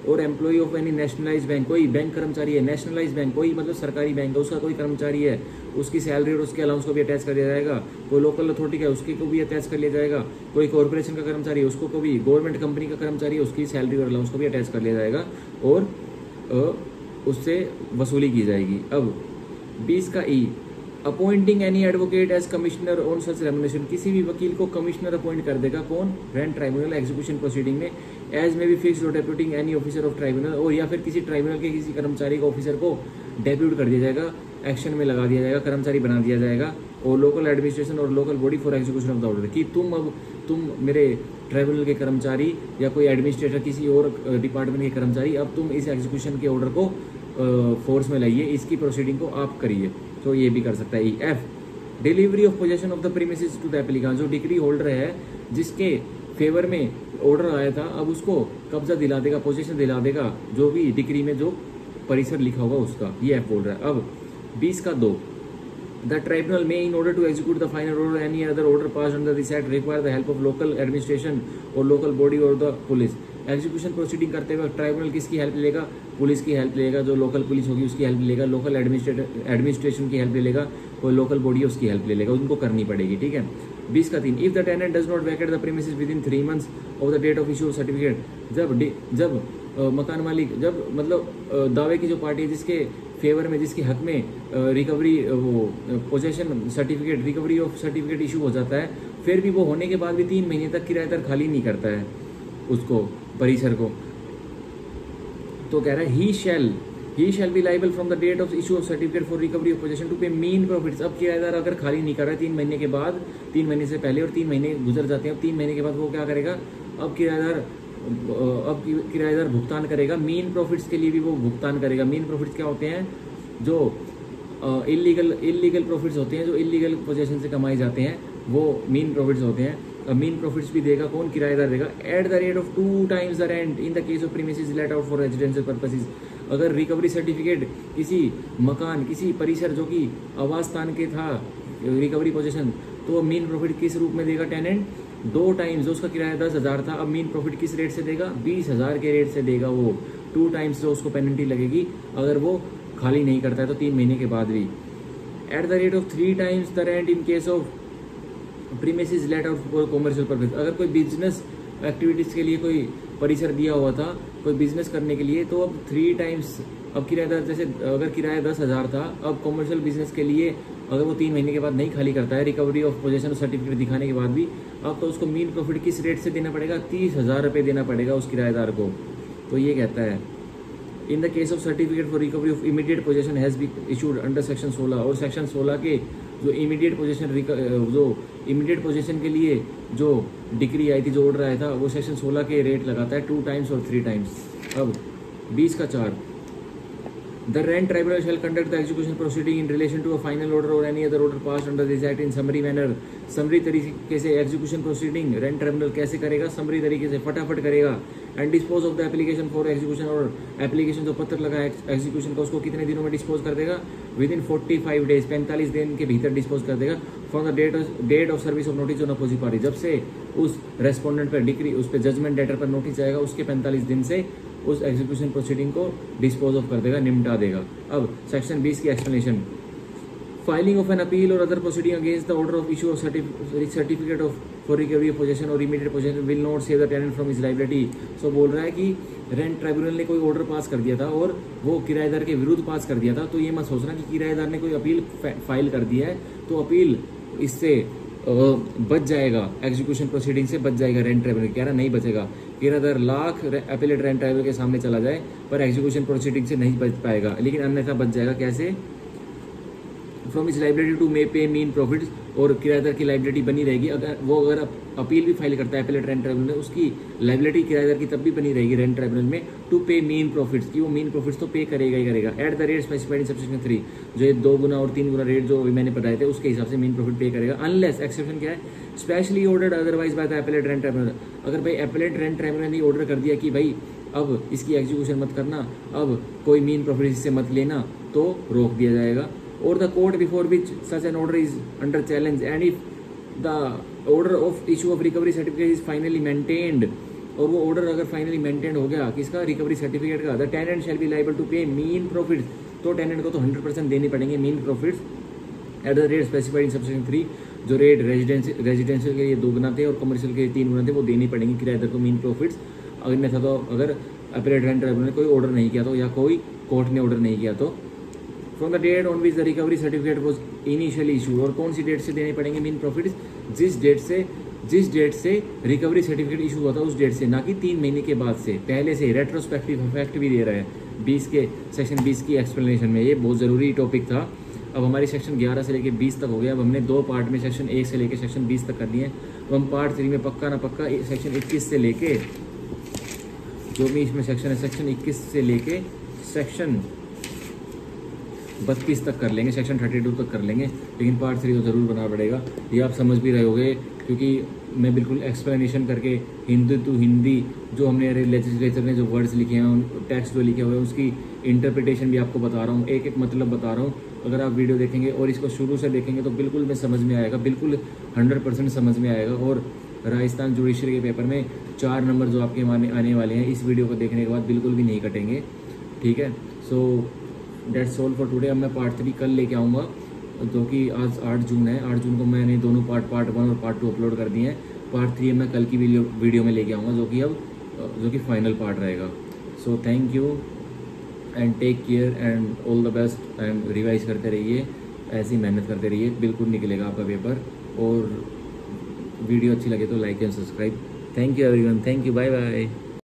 और employee of any nationalise bank, कोई बैंक कर्मचारी है, नेशनलाइज बैंक कोई मतलब सरकारी बैंक है, उसका कोई कर्मचारी है, उसकी सैलरी और उसके अलाउंस को भी अटैच कर दिया जाएगा। कोई लोकल अथॉरिटी का है उसकी को भी अटैच कर लिया जाएगा। कोई कॉर्पोरेशन का कर्मचारी है उसको को भी, गवर्नमेंट कंपनी का कर्मचारी है उसकी सैलरी और अलाउंस को भी अटैच कर लिया जाएगा और उससे वसूली की जाएगी। अब 20 का E, appointing any advocate as commissioner on such remuneration, किसी भी वकील को कमिश्नर अपॉइंट कर देगा कौन, रेंट ट्राइब्यूनल एग्जीक्यूशन प्रोसीडिंग में। As may be fix or deputing any officer of tribunal, और या फिर किसी ट्राइब्यूनल के किसी कर्मचारी को ऑफिसर को डेप्यूट कर दिया जाएगा, एक्शन में लगा दिया जाएगा, कर्मचारी बना दिया जाएगा। और local administration or local body for execution of the order, कि तुम मेरे ट्राइब्यूनल के कर्मचारी या कोई एडमिनिस्ट्रेटर किसी और डिपार्टमेंट के कर्मचारी, अब तुम इस एग्जीक्यूशन के ऑर्डर को फोर्स में लाइए, इसकी प्रोसीडिंग को आप करिए। तो ये भी कर सकता है। F, delivery of possession of the premises to the applicant, जो डिग्री होल्डर है जिसके फेवर में ऑर्डर आया था, अब उसको कब्जा दिला देगा, पोजेशन दिला देगा जो भी डिग्री में जो परिसर लिखा होगा उसका, ये ऐप बोल रहा है। अब 20 का 2, the tribunal may in order to execute the final order any other order pass under this act require the help of local administration or local body or the police. Execution proceeding करते हुए ट्राइब्यूनल किसकी हेल्प लेगा? पुलिस की हेल्प लेगा, जो लोकल पुलिस होगी उसकी हेल्प लेगा, लोकल एडमिनिस्ट्रेशन की हेल्प ले लेगा, कोई लोकल बॉडी उसकी हेल्प ले लेगा, उनको करनी पड़ेगी, ठीक है। 20 का 3, if the tenant does not vacate the premises within 3 months of the date of issue of certificate, जब मकान मालिक, जब मतलब दावे की जो पार्टी है जिसके फेवर में, जिसके हक में रिकवरी वो possession certificate, recovery of certificate issue हो जाता है, फिर भी वो होने के बाद भी 3 महीने तक किराएदार खाली नहीं करता है उसको, परिसर को, तो कह रहा है he shall be liable from the date of issue of certificate for recovery of possession to pay mean profits. अब किराएदार अगर खाली नहीं कर रहा है 3 महीने के बाद, 3 महीने से पहले और 3 महीने गुजर जाते हैं, अब 3 महीने के बाद वो क्या करेगा? अब किराएदार भुगतान करेगा, मीन प्रॉफिट्स के लिए भी वो भुगतान करेगा। मीन प्रॉफिट्स क्या होते हैं? जो इलीगल प्रॉफिट्स होते हैं, जो इलीगल पोजेशन से कमाए जाते हैं, वो मीन प्रॉफिट्स होते हैं। मीन प्रॉफिट्स भी देगा कौन? किराएदार देगा। Eight the rate of 2 times the rent in the case of premises let out for residential purposes. अगर रिकवरी सर्टिफिकेट किसी मकान, किसी परिसर जो कि आवास स्थान के था, रिकवरी पोजेशन, तो मीन प्रॉफिट किस रूप में देगा टेनेंट? 2 times, जो उसका किराया 10,000 था, अब मीन प्रॉफिट किस रेट से देगा? 20,000 के रेट से देगा वो। 2 times जो उसको पेनल्टी लगेगी अगर वो खाली नहीं करता है तो 3 महीने के बाद भी। Eight the rate of 3 times the rent in case of premises let out for commercial purpose. अगर कोई बिजनेस एक्टिविटीज़ के लिए कोई परिसर दिया हुआ था, कोई बिजनेस करने के लिए, तो अब 3 times, अब किराएदार जैसे अगर किराया 10,000 था, अब कॉमर्शियल बिजनेस के लिए अगर वो 3 महीने के बाद नहीं खाली करता है रिकवरी ऑफ पोजेशन सर्टिफिकेट दिखाने के बाद भी, अब तो उसको मीन प्रॉफिट किस रेट से देना पड़ेगा? 30,000 रुपये देना पड़ेगा उस किराएदार को। तो ये कहता है in the case of certificate for recovery of immediate possession has be issued under section 16, और सेक्शन 16 के जो इमीडिएट पोजेशन के लिए जो डिग्री आई थी, जो ऑर्डर आया था, वो सेक्शन 16 के रेट लगाता है 2 times और 3 times। अब 20 का 4, the rent tribunal shall conduct the execution proceeding in relation to a final order or any other order passed under this act in summary manner. Summary तरीके से एग्जीक्यूशन प्रोसीडिंग रेंट ट्राइब्यूनल कैसे करेगा? समरी तरीके से, फटाफट करेगा। And dispose of the application for execution, और एप्लीकेशन जो पत्र लगा है एग्जीक्यूशन का, उसको कितने दिनों में डिस्पोज कर देगा? विद इन 45 days, 45 दिन के भीतर डिस्पोज कर देगा। From the date of service of notice on opposite party, जब से उस रेस्पोंडेंट पर डिग्री, उस पर जजमेंट लेटर पर नोटिस जाएगा, उसके 45 दिन से उस एग्जीक्यूशन प्रोसीडिंग को डिस्पोज ऑफ कर देगा, निपटा देगा। अब सेक्शन 20 की explanation, filing of an appeal or other proceeding against the order of issue of certificate of for recovery of possession or immediate possession will not save the tenant from his liability. So बोल रहा है कि रेंट ट्राइब्यूनल ने कोई ऑर्डर पास कर दिया था और वो किराएदार के विरुद्ध पास कर दिया था, तो ये मत सोचना कि किराएदार ने कोई अपील फाइल कर दिया है तो अपील इससे बच जाएगा, एग्जीक्यूशन प्रोसीडिंग से बच जाएगा रेंट ट्राइब्यूनल। कह रहा नहीं बचेगा, किराएदार लाख अपीलेट रेंट ट्राइब्यूनल के सामने चला जाए पर एग्जीक्यूशन प्रोसीडिंग से नहीं बच पाएगा, लेकिन अन्यथा बच जाएगा। कैसे? फ्रॉम इस लाइबिलिटी टू मे पे मीन प्रॉफिट्स, और किराएदार की लाइबिलिटी बनी रहेगी। अगर अपील भी फाइल करता है अपीलेट रेंट ट्राइब्यूनल में, उसकी लाइबिलिटी किराएदार की तब भी बनी रहेगी रेंट ट्राइब्यूनल में, टू पे मीन प्रॉफिट्स, की वो मीन प्रॉफिट्स तो पे करेगा ही करेगा। Eight the rate specified in subsection 3, जो ये 2 गुना और 3 गुना रेट जो मैंने बताए थे उसके हिसाब से मीन प्रॉफिट पे करेगा। अनलेस, एक्सेप्शन क्या है? Specially ordered otherwise by the appellate rent tribunal. अगर भाई अपीलेट रेंट ट्राइब्यूनल ने ऑर्डर कर दिया कि भाई अब इसकी एग्जीक्यूशन मत करना, अब कोई मीन प्रॉफिट इससे मत लेना, तो रोक दिया जाएगा। और the court before which such an order is under challenge and if the order of issue of recovery certificate is finally maintained, और वो ऑर्डर अगर फाइनली मेंटेन हो गया किसका? रिकवरी सर्टिफिकेट का, the tenant shall be liable to pay mean profits, तो टेनेंट को तो 100% देने पड़ेंगे mean profits at the rate specified in subsection 3। जो रेट रेजिडेंशियल के लिए 2 गुना थे और कमर्शियल के 3 गुना थे, वो देने पड़ेंगे किराएदार को मीन प्रॉफिट्स। अन्यथा तो अगर अपीलेट रेंट ट्राइब्यूनल ने कोई ऑर्डर नहीं किया तो, या कोई कोर्ट ने ऑर्डर नहीं किया तो। From the date on which the recovery certificate was initially issue, और कौन सी डेट से देने पड़ेंगे मीन प्रॉफिट्स? जिस डेट से रिकवरी सर्टिफिकेट इशू हुआ था उस डेट से, ना कि 3 महीने के बाद से, पहले से। रेट्रोस्पेक्टिव इफेक्ट भी दे रहा है सेक्शन 20 की एक्सप्लेनेशन में। ये बहुत ज़रूरी टॉपिक था। अब हमारी सेक्शन 11 से लेकर 20 तक हो गया। अब हमने 2 पार्ट में सेक्शन 1 से लेकर सेक्शन 20 तक कर दिए। अब हम पार्ट 3 में पक्का ना पक्का सेक्शन 21 से लेके, जो भी इसमें सेक्शन है, सेक्शन 21 से लेके सेक्शन 32 तक कर लेंगे, सेक्शन 32 तक कर लेंगे, लेकिन पार्ट 3 तो ज़रूर बनाना पड़ेगा। ये आप समझ भी रहे होगे, क्योंकि मैं बिल्कुल एक्सप्लेनेशन करके हिंदी टू हिंदी जो हमने लेजिस्लेचर ने जो वर्ड्स लिखे हैं, टेक्स्ट जो लिखे हुए हैं, उसकी इंटरप्रिटेशन भी आपको बता रहा हूँ, एक एक मतलब बता रहा हूँ। अगर आप वीडियो देखेंगे और इसको शुरू से देखेंगे तो बिल्कुल में समझ में आएगा, बिल्कुल 100% समझ में आएगा। और राजस्थान जुडिशरी के पेपर में 4 नंबर जो आपके आने वाले हैं इस वीडियो को देखने के बाद बिल्कुल भी नहीं कटेंगे, ठीक है। So that's all for today. अब मैं पार्ट 3 कल लेके आऊँगा, जो कि आज 8 जून है। 8 जून को मैंने दोनों पार्ट 1 और पार्ट 2 अपलोड कर दिए हैं। पार्ट 3 मैं कल की वीडियो में लेके आऊँगा, जो कि फाइनल पार्ट रहेगा। So thank you and take care and all the best and revise करते रहिए, ऐसी मेहनत करते रहिए, बिल्कुल निकलेगा आपका पेपर। और वीडियो अच्छी लगे तो like and subscribe. Thank you everyone, thank you, bye bye.